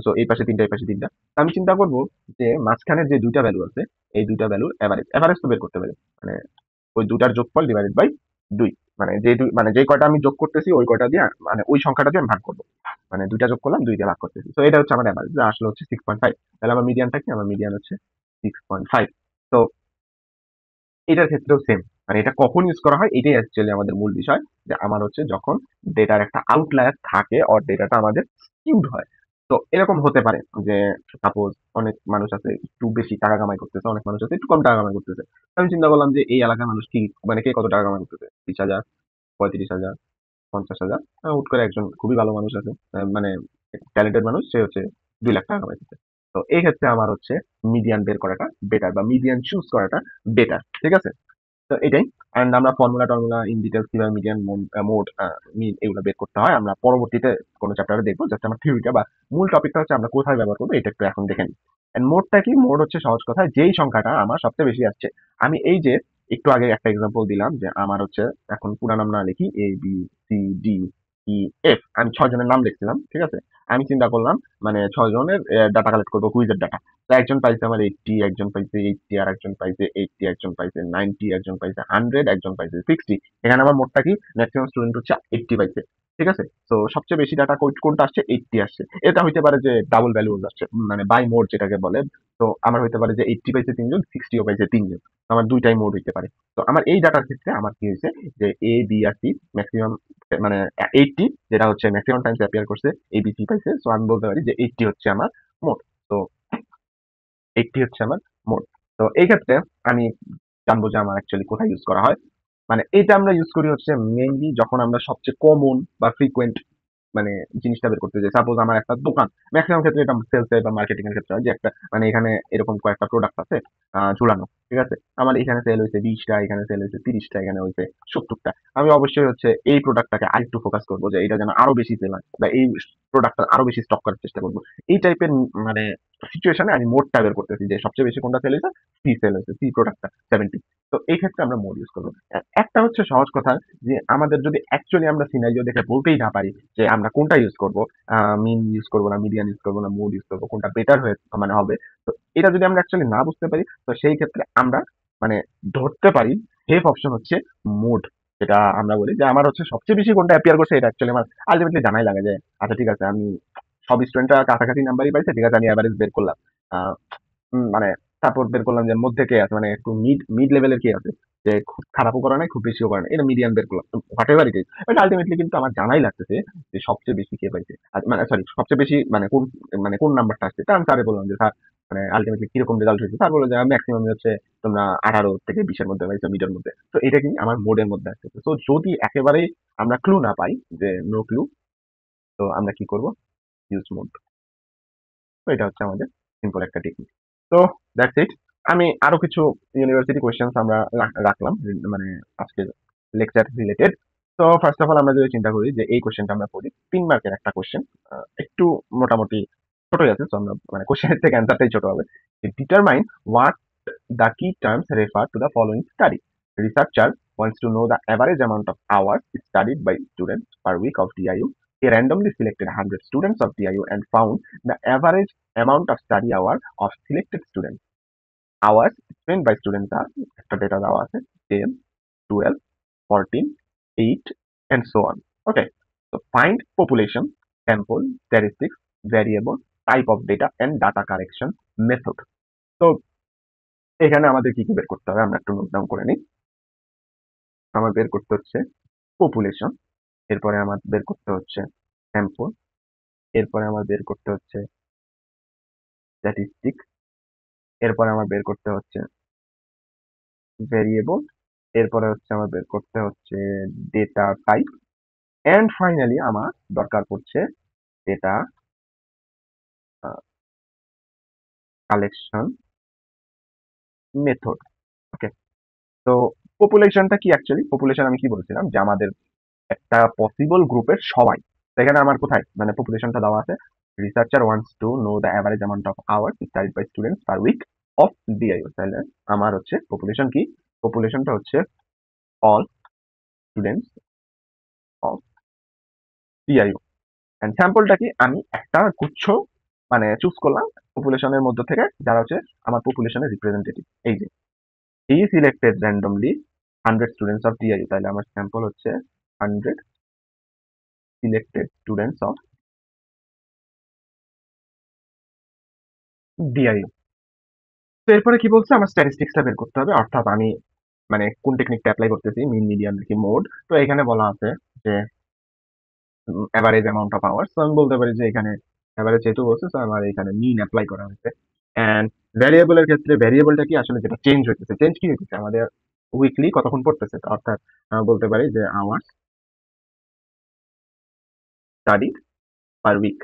S1: সো এই পাশে তিনটা, এই পাশে তিনটা। আমি চিন্তা করব যে মাঝখানের যে দুইটা ভ্যালু আছে, এই দুইটা ভ্যালুর এভারেজ তো বের করতে পারি। মানে ওই দুটার যোগফল ডিভাইডেড বাই 2। মানে মানে যে কয়টা আমি যোগ করতেছি ওই কয়টা দিয়ে, মানে ওই সংখ্যাটা দিয়ে আমি ভাগ করব। মানে দুইটা যোগ করলাম, 2 দিয়ে ভাগ করতেছি। তো এটা হচ্ছে আমার এভারেজ, যা আসলে হচ্ছে 6.5। তাহলে আমার মিডিয়ানটা কি? আমার মিডিয়ান হচ্ছে 6.5। তো এটার ক্ষেত্রেও সেম। মানে এটা কখন ইউজ করা হয় এটাই অ্যাকচুয়ালি আমাদের মূল বিষয়, যে আমার হচ্ছে যখন ডেটার একটা আউটলায়ার থাকে আর ডেটাটা আমাদের স্কিউড হয়। তো এরকম হতে পারে যে সাপোজ অনেক মানুষ আছে একটু বেশি টাকা কামাই করতেছে, অনেক মানুষ আছে একটু কম টাকা কামাই করতেছে। আমি চিন্তা করলাম যে এই এলাকার মানুষ কি, মানে কে কত টাকা কামাই করতেছে, 30,000, 35,000, 50,000। হুট করে একজন খুবই ভালো মানুষ আছে, মানে ট্যালেন্টেড মানুষ, সে হচ্ছে 2 লাখ টাকা কামাইতেছে। তো এই ক্ষেত্রে আমার হচ্ছে মিডিয়ান বের করাটা বেটার, বা মিডিয়ান চুজ করাটা বেটার। ঠিক আছে? তো এটাই। অ্যান্ড আমরা ফর্মুলা টর্মুলা ইন ডিটেলস কিভাবে মিডিয়ান মোড মিন এগুলো বের করতে হয় আমরা পরবর্তীতে কোনো চ্যাপ্টারে দেখবো। জাস্ট আমার থিওরিটা বা মূল টপিকটা হচ্ছে আমরা কোথায় ব্যবহার করবো এটা একটু এখন দেখে নিই। এন্ড মোডটা কি? মোড হচ্ছে সহজ কথায় যেই সংখ্যাটা আমার সবচেয়ে বেশি আসছে। আমি এই যে একটু আগে একটা এক্সাম্পল দিলাম যে আমার হচ্ছে এখন পুরা নাম না লিখি A B C D E F, আমি 6 জনের নাম লিখছিলাম। ঠিক আছে? আমি চিন্তা করলাম মানে 6 জনের ডাটা কালেক্ট করবো, কুইজের ডাটা। তো একজন পাইছে আমার 80, একজন পাইছে 80, আর একজন পাইছে 80, একজন পাইছে 90, একজন পাইছে 100, একজন পাইছে 60। এখানে আমার মোটটা কি? ম্যাক্সিমাম স্টুডেন্ট হচ্ছে 80 পাইছে। ঠিক আছে? তো সবচেয়ে বেশি ডাটা কোনটা আসছে? 80 আসছে। এটা হইতে পারে যে ডাবল ভ্যালু আসছে, মানে বাই মোড যেটাকে বলে। তো আমার হইতে পারে যে 80 পাইছে 3 জন, 60 ও পাইছে 3 জন। আমার দুইটাই মোড হইতে পারে। তো আমার এই ডাটার ক্ষেত্রে আমার কি হয়েছে যে A B R C maximum, মানে 80 যেটা হচ্ছে ম্যাক্সিমাম টাইমস অ্যাপিয়ার করছে, এ বি সি পাইছে। সো আমি বলতে পারি যে 80 হচ্ছে আমার মোড। তো 80 হচ্ছে আমার মোড। তো এই ক্ষেত্রে আমি জানবো যে আমার অ্যাকচুয়ালি কোথায় ইউজ করা হয়। মানে এটা আমরা ইউজ করি হচ্ছে মেইনলি যখন আমরা সবচেয়ে কমন বা ফ্রিকোয়েন্ট মানে জিনিসটা বের করতে যাই। সাপোজ আমার একটা দোকান, ম্যাক্সিমাম ক্ষেত্রে এটা সেলস বা মার্কেটিং এর ক্ষেত্রে হয় যে একটা, মানে এখানে এরকম কয়েকটা প্রোডাক্ট আছে ঝুলানো। ঠিক আছে? আমার এখানে সেল হয়েছে 20টা, এখানে সেল হয়েছে 30টা, এখানে হয়েছে 70টা। আমি অবশ্যই হচ্ছে এই প্রোডাক্টটাকে আরেকটু ফোকাস করবো যে এটা যেন আরো বেশি সেল হয়, বা এই প্রোডাক্টটা আরো বেশি স্টক করার চেষ্টা করবো। এই টাইপের মানে সিচুয়েশনে আমি মোডটা বের করতেছি যে সবচেয়ে বেশি কোনটা সেল হয়েছে, সি সেল হয়েছে, সি প্রোডাক্টটা 70। তো এই ক্ষেত্রে আমরা মোড ইউজ করবো। একটা হচ্ছে সহজ কথা, যে আমাদের যদি অ্যাকচুয়ালি আমরা সিনারিও দেখে বলতেই না পারি যে আমরা কোনটা ইউজ করবো, মিন ইউজ করবো না মিডিয়ান ইউজ করবো না মোড ইউজ করবো, কোনটা বেটার হয়ে মানে হবে। তো এটা যদি আমরা অ্যাকচুয়ালি না বুঝতে পারি, তো সেই ক্ষেত্রে আমরা মানে ধরতে পারি সেফ অপশন হচ্ছে মোড। যেটা আমরা বলি যে আমার হচ্ছে সবচেয়ে বেশি কোনটা অ্যাপিয়ার করছে, এটা অ্যাকচুয়ালি আমার আলটিমেটলি জানাই লাগে যে আচ্ছা ঠিক আছে, আমি সব স্টুডেন্টরা কাছাকাছি নাম্বারই পাইছে, ঠিক আছে আমি এভারেজ বের করলাম। আহ মানে তারপর বের করলাম যে মধ্যে কে আছে, মানে একটু মিড মিড লেভেলের কে আছে, যে খুব খারাপও করে নাই খুব বেশিও করে নাই, এটা মিডিয়ান বের করলাম। What ever it is, but ultimately কিন্তু আমার জানাই লাগতেছে যে সবচেয়ে বেশি কে পাইছে। আর মানে সরি, সবচেয়ে বেশি মানে কোন নাম্বারটা আসছে। তা আমি স্যারে বললাম যে স্যার মানে আলটিমেটলি কিরকম রেজাল্ট হয়েছে। স্যার বললো যে ম্যাক্সিমাম হচ্ছে তোমরা 18 থেকে 20-এর মধ্যে পাইছো, মিডের মধ্যে। তো এটা কি আমার মোডের মধ্যে আসছে। তো যদি একেবারেই আমরা ক্লু না পাই, যে নো ক্লু, তো আমরা কি করব? Use mode. তো এটা হচ্ছে আমাদের সিম্পল একটা টেকনিক। তো দ্যাটস ইট। আমি আরো কিছু ইউনিভার্সিটি কোয়েশ্চেন্স আমরা রাখলাম, মানে আজকের লেকচার রিলেটেড। তো ফার্স্ট অফ অল আমরা যদি চিন্তা করি যে এই কোয়েশ্চেনটা আমরা করি 3 মার্কের একটা কোয়েশ্চেন, একটু মোটামুটি ছোটই আছে। তো আমরা মানে কোয়েশ্চেনের থেকে অ্যান্সারটাই ছোট হবে। ডিটারমাইন হোয়াট দ্য কি terms refer to the following study. Researcher wants to know the average amount of hours studied by students per week of DIU. He randomly selected 100 students of DIU and found the average amount of study hour of selected students. Hours spent by students are একটা data দেওয়া আছে 10, 12, 14, 8 and so on. Okay. So find population, sample, statistics, variable, type of data and data correction method. তো এখানে আমাদের কি কি বের করতে হবে আমরা একটু নোট ডাউন করে নিই। আমার বের করতে হচ্ছে পপুলেশন, এরপরে আমার বের করতে হচ্ছে স্যাম্পল, এরপরে আমার বের করতে হচ্ছে স্ট্যাটিস্টিক, এরপরে আমার বের করতে হচ্ছে ভেরিয়েবল, এরপরে হচ্ছে আমার বের করতে হচ্ছে ডেটা টাইপ, এন্ড ফাইনালি আমার দরকার পড়ছে ডেটা কালেকশন মেথড। ওকে। তো পপুলেশনটা কি? অ্যাকচুয়ালি পপুলেশন আমি কি বলছিলাম যে আমাদের একটা পসিবল গ্রুপের সবাই। সেখানে আমার কোথায় মানে পপুলেশনটা দেওয়া আছে, researcher wants to know the average amount of hours studied by students per week of DIO. তাহলে আমার হচ্ছে পপুলেশন কি? পপুলেশনটা হচ্ছে all students of TIU and স্যাম্পলটা কি আমি একটা গুচ্ছ মানে চুজ করলাম পপুলেশনের মধ্যে থেকে যারা হচ্ছে আমার পপুলেশনের রিপ্রেজেন্টেটিভ। এই যে হি সিলেক্টেড র্যান্ডমলি 100 স্টুডেন্টস অফ টিআইইউ, তাহলে আমার স্যাম্পল হচ্ছে 100 সিলেক্টেড স্টুডেন্টস অফ ডিআইইউ। তো এরপরে কি বলছে, আমার স্ট্যাটিস্টিক্সটা বের করতে হবে, অর্থাৎ আমি মানে কোন টেকনিকটা অ্যাপ্লাই করতেছি, মিন মিডিয়ান নাকি মোড। তো এখানে বলা আছে যে অ্যাভারেজ অ্যামাউন্ট অফ আওয়ার্স, তো আমি বলতে পারি যে এখানে অ্যাভারেজ যেহেতু বলছে তো আমার এখানে মিন অ্যাপ্লাই করা হয়েছে। অ্যান্ড ভ্যারিয়েবলের ক্ষেত্রে ভ্যারিয়েবলটা কি আসলে যেটা চেঞ্জ হইতেছে, চেঞ্জ কি হইতেছে আমাদের উইকলি কতক্ষণ পড়তেছে, অর্থাৎ বলতে পারি যে আওয়ার্স স্টাডি পার উইক।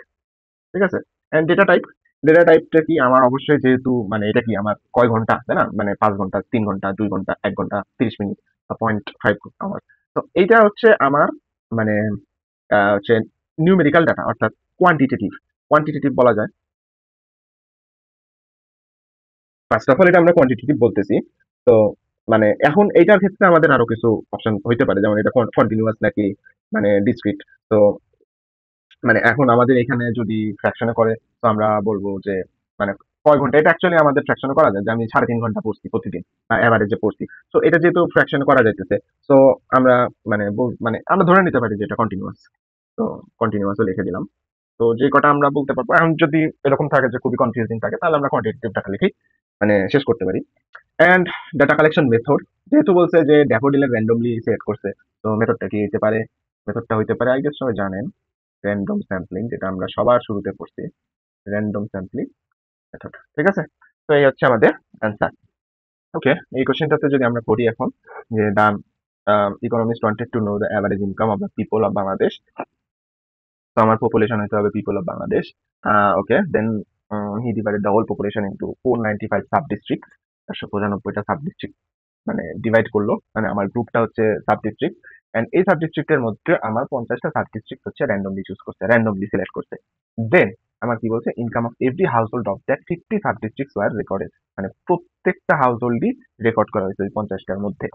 S1: ঠিক আছে। এন্ড ডেটা টাইপটা কি আমার অবশ্যই যেহেতু মানে এটা কি আমার কয় ঘন্টা, তাই না, মানে 5 ঘন্টা, 3 ঘন্টা, 2 ঘন্টা, 1 ঘন্টা 30 মিনিট বা 0.5 আওয়ার। তো এইটা হচ্ছে আমার মানে হচ্ছে নিউমেরিক্যাল ডাটা, অর্থাৎ কোয়ান্টিটেটিভ কোয়ান্টিটেটিভ বলা যায়। ফার্স্ট অফ অল এটা আমরা কোয়ান্টিটেটিভ বলতেছি। তো মানে এখন এইটার ক্ষেত্রে আমাদের আরো কিছু অপশন হইতে পারে, যেমন এটা কন্টিনিউয়াস নাকি মানে ডিসক্রিট। তো মানে এখন আমাদের এখানে যদি ফ্র্যাকশনে করে তো আমরা বলবো যে মানে কয় ঘন্টা, এটা অ্যাকচুয়ালি আমাদের ফ্র্যাকশনে করা যায় যে আমি 3.5 ঘন্টা পড়ছি প্রতিদিন, এভারেজে পড়ছি। তো এটা যেহেতু ফ্র্যাকশনে করা যাইতেছে, তো আমরা মানে মানে আমরা ধরে নিতে পারি যে এটা কন্টিনিউয়াস। তো কন্টিনিউয়াসও লিখে দিলাম। তো যে কটা আমরা বলতে পারবো, এখন যদি এরকম থাকে যে খুবই কনফিউজিং থাকে তাহলে আমরা কোয়ান্টিটেটিভ ডাটা লিখেই মানে শেষ করতে পারি। অ্যান্ড ডাটা কালেকশন মেথড, যেহেতু বলছে যে ড্যাফোডিলের র্যান্ডমলি সিলেক্ট করছে, তো মেথডটা কি হতে পারে, মেথডটা হইতে পারে আই গেস সবাই জানেন, র্যান্ডম স্যাম্পলিং, যেটা আমরা সবার শুরুতে পড়ছি, র্যান্ডম স্যাম্পলিং মেথড। ঠিক আছে। তো এই হচ্ছে আমাদের অ্যান্সার। ওকে, এই কোশ্চেনটাতে যদি আমরা করি এখন যে the economist wanted to know the average income of the people of Bangladesh. তো আমার পপুলেশন হতে হবে people of Bangladesh. Okay, then he divided the whole population into 495 sub district, 495টা সাব ডিস্ট্রিক্ট মানে ডিভাইড করলো, মানে আমার গ্রুপটা হচ্ছে সাব ডিস্ট্রিক্ট। এন্ড এই সাব ডিস্ট্রিক্টের মধ্যে আমার 50টা সাব ডিস্ট্রিক্ট হচ্ছে র্যান্ডমলি চুজ করছে, র্যান্ডমলি সিলেক্ট করছে। দেন আমার কি বলছে, income of every household of that 50 sub district were recorded, মানে প্রত্যেকটা হাউস হোল্ডই রেকর্ড করা হয়েছে ওই 50টার মধ্যে।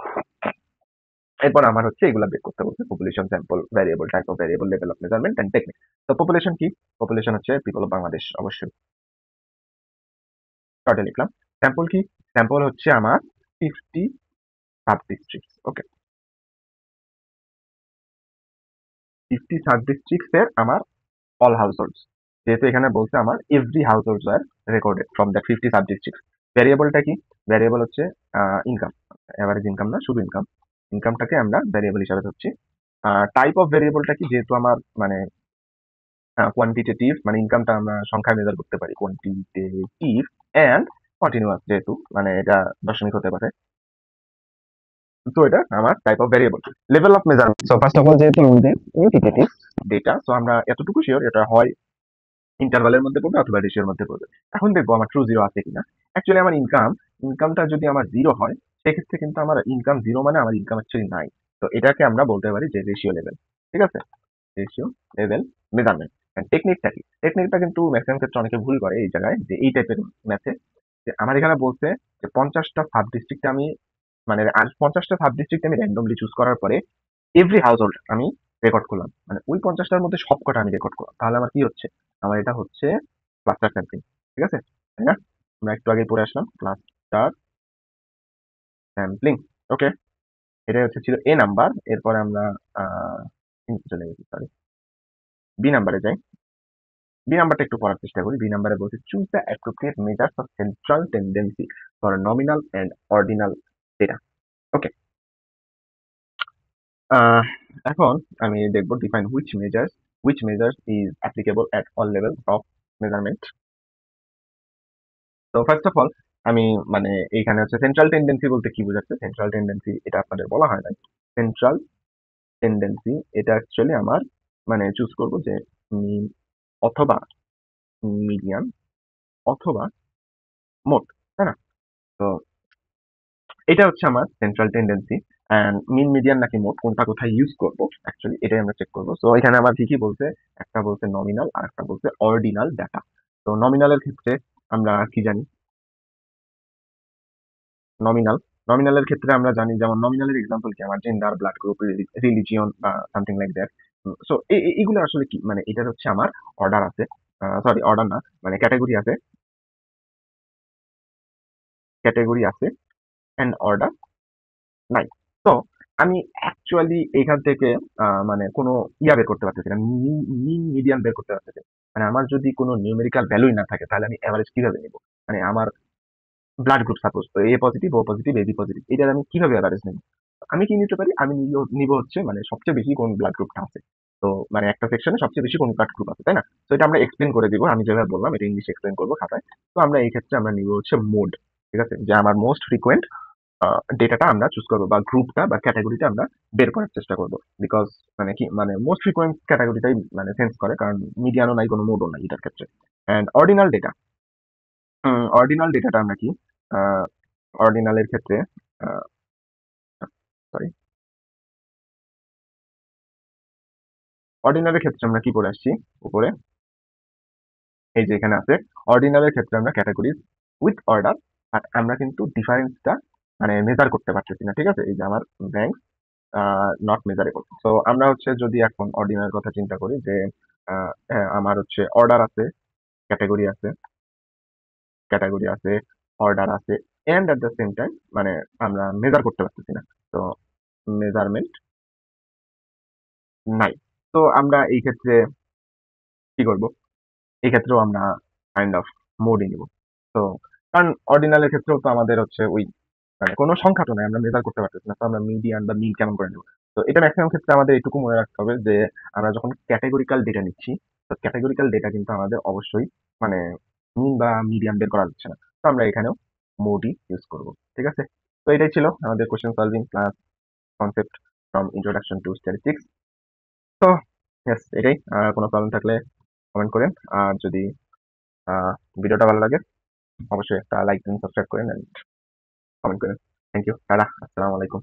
S1: এরপর আমার হচ্ছে এগুলা বের করতে বলছে, population, sample, variable, type of variable, level of measurement and technique. তো পপুলেশন কি, পপুলেশন হচ্ছে পিপল অফ বাংলাদেশ, অবশ্যই শর্টে লিখলাম। স্যাম্পল কি, স্যাম্পল হচ্ছে আমার 50 sub district. Okay, 50 sub districts এর আমার অল হাউস হোল্ডস, যেহেতু এখানে বলছে আমার every households are recorded from that 50 sub district. ভ্যারিয়েবলটা কি, ভ্যারিয়েবল হচ্ছে ইনকাম, এভারেজ ইনকাম না, শুধু ইনকাম, ইনকামটাকে আমরা ভ্যারিয়েবল হিসাবে ধরছি। টাইপ অফ ভ্যারিয়েবলটা কি, যেহেতু আমার মানে কোয়ান্টিটেটিভ, মানে ইনকামটা আমরা সংখ্যায় মেজার করতে পারি, কোয়ান্টিটেটিভ অ্যান্ড কন্টিনিউয়াস, যেহেতু মানে এটা দশমিক হতে পারে। তো এটা আমার type of variable. Level of measurement, so first of all যেহেতু আমাদের কোয়ান্টিটেটিভ ডেটা, সো আমরা এতটুকু শিওর এটা হয় ইন্টারভালের মধ্যে পড়বে অথবা রেশিওর মধ্যে পড়বে। এখন দেখবো আমার ট্রু জিরো আছে কিনা। অ্যাকচুয়ালি আমার ইনকামটা যদি আমার জিরো হয়, সেক্ষেত্রে কিন্তু আমার ইনকাম জিরো মানে আমার ইনকাম অ্যাকচুয়ালি নাই। তো এটাকে আমরা বলতে পারি যে রেশিও লেভেল। ঠিক আছে, রেশিও লেভেল মেজারমেন্ট। টেকনিকটা কি, টেকনিকটা কিন্তু ম্যাক্সিমাম ক্ষেত্রে অনেকে ভুল করে এই জায়গায়, যে এই টাইপের ম্যাথে যে আমার এখানে বলছে যে 50টা সাব ডিস্ট্রিক্ট আমি মানে 50টা সাব ডিস্ট্রিক্ট আমি র্যান্ডমলি চুজ করার পরে এভরি হাউস হোল্ড আমি রেকর্ড করলাম, মানে ওই 50টার মধ্যে সবকটা আমি রেকর্ড করলাম, তাহলে আমার কি হচ্ছে, আমার এটা হচ্ছে ক্লাস্টার স্যাম্পলিং। ঠিক আছে, তাই না, আমরা একটু আগে পড়ে আসলাম ক্লাস্টার স্যাম্পলিং। ওকে, এটাই হচ্ছে ছিল এ নাম্বার। এরপরে আমরা আহ চলে গেছি, সরি, বি নাম্বারে যাই। বি নাম্বারটা একটু পড়ার চেষ্টা করি। বি নাম্বারে বলছে choose the appropriate measures of central tendency for nominal and ordinal data. Okay, এখন আমি দেখব define which measures is applicable at all level of measurement. তো ফার্স্ট অফ অল আমি মানে এইখানে হচ্ছে সেন্ট্রাল টেন্ডেন্সি বলতে কি বোঝাচ্ছে, সেন্ট্রাল টেন্ডেন্সি এটা আপনাদের বলা হয় নাই। সেন্ট্রাল টেন্ডেন্সি এটা অ্যাকচুয়ালি আমার মানে চুজ করব যে মিন অথবা মিডিয়ান অথবা মোড, তাই না। তো এটা হচ্ছে আমার central tendency. And mean, median নাকি মোড কোনটা কোথায় ইউজ করব, অ্যাকচুয়ালি এটাই আমরা চেক করব। সো এখানে আবার কি কি বলছে, একটা বলছে নমিনাল আর একটা বলছে অর্ডিনাল ডাটা। তো নমিনালের ক্ষেত্রে আমরা কি জানি, নমিনাল নমিনালের ক্ষেত্রে আমরা জানি, যেমন নমিনালের এক্সাম্পল কি, আমার জেন্ডার, ব্লাড গ্রুপ, রিলিজিয়ন বা সামথিং লাইক দ্যাট। সো এগুলো আসলে কি, মানে এটার হচ্ছে আমার অর্ডার আছে, সরি অর্ডার না, মানে ক্যাটেগরি আছে অ্যান্ড অর্ডার নাই। তো আমি অ্যাকচুয়ালি এখান থেকে মানে কোনো বের করতে পারতেছি না, মিন মিডিয়ান বের করতে পারতেছি না। মানে আমার যদি কোনো নিউমেরিক্যাল ভ্যালুই না থাকে, তাহলে আমি এভারেজ কিভাবে নেব? মানে আমার ব্লাড গ্রুপ সাপোজ তো এ পজিটিভ, ও পজিটিভ, এবি পজিটিভ, এটার আমি কিভাবে এভারেজ নেব? আমি কি নিতে পারি? আমি নিব হচ্ছে মানে সবচেয়ে বেশি কোন ব্লাড গ্রুপটা আছে। তো মানে একটা সেকশনে সবচেয়ে বেশি কোন ব্লাড গ্রুপ আছে, তাই না? তো এটা আমরা এক্সপ্লেন করে দিব, আমি যেভাবে বললাম এটা ইংলিশে এক্সপ্লেন করবো খাতায়। তো আমরা এই ক্ষেত্রে আমরা নিব হচ্ছে মোড, ঠিক আছে? যে আমার মোস্ট ফ্রিকোয়েন্ট ডেটাটা আমরা চুজ করবো, বা গ্রুপটা বা ক্যাটাগরিটা আমরা বের করার চেষ্টা করবো। বিকজ মানে কি, মানে মোস্ট ফ্রিকোয়েন্ট ক্যাটাগরিটাই মানে সেন্স করে, কারণ মিডিয়ানও নাই, কোনো মোডও নাই এটার ক্ষেত্রে। অ্যান্ড অর্ডিনাল ডেটা, অর্ডিনাল ডেটাটা আমরা কি, অর্ডিনালের ক্ষেত্রে সরি, অর্ডিনালের ক্ষেত্রে আমরা কি পড়ে আসছি উপরে, এই যে এখানে আছে, অর্ডিনালের ক্ষেত্রে আমরা ক্যাটাগরিজ উইথ অর্ডার, বাট আমরা কিন্তু ডিফারেন্সটা মানে মেজার করতে পারতেছি না, ঠিক আছে? এই যে আমার ব্যাংক নট মেজারেবল। সো আমরা হচ্ছে যদি এখন অর্ডিনাল কথা চিন্তা করি যে হ্যাঁ, আমার হচ্ছে অর্ডার আছে, ক্যাটাগরি আছে, অর্ডার আছে, and at the same time মানে আমরা মেজার করতে পারতেছি না। তো মেজারমেন্ট নাই। তো আমরা এই ক্ষেত্রে কি করব? এই ক্ষেত্রেও আমরা কাইন্ড অফ মোডই নিব। তো কারণ অর্ডিনালের ক্ষেত্রেও তো আমাদের হচ্ছে ওই মানে কোনো সংখ্যা তো নাই, আমরা মেজার করতে পারতেছি না। তো আমরা মিডিয়ান বা মিন কেমন করে নেব? তো এটা ম্যাক্সিমাম ক্ষেত্রে আমাদের এটুকু মনে রাখতে হবে যে আমরা যখন ক্যাটেগরিক্যাল ডেটা নিচ্ছি, তো ক্যাটেগরিক্যাল ডেটা কিন্তু আমাদের অবশ্যই মানে মিন বা মিডিয়ান বের করা যাচ্ছে না। তো আমরা এখানেও মোডই ইউজ করব। ঠিক আছে? তো এটাই ছিল আমাদের question solving plus concept from introduction to statistics. তো ইয়েস, এটাই। কোনো প্রবলেম থাকলে কমেন্ট করেন। আর যদি আহ ভিডিওটা ভালো লাগে অবশ্যই একটা লাইক দিন, সাবস্ক্রাইব করেন, এন্ড কমেন্ট করেন। থ্যাংক ইউ, টাটা, আসসালামু আলাইকুম।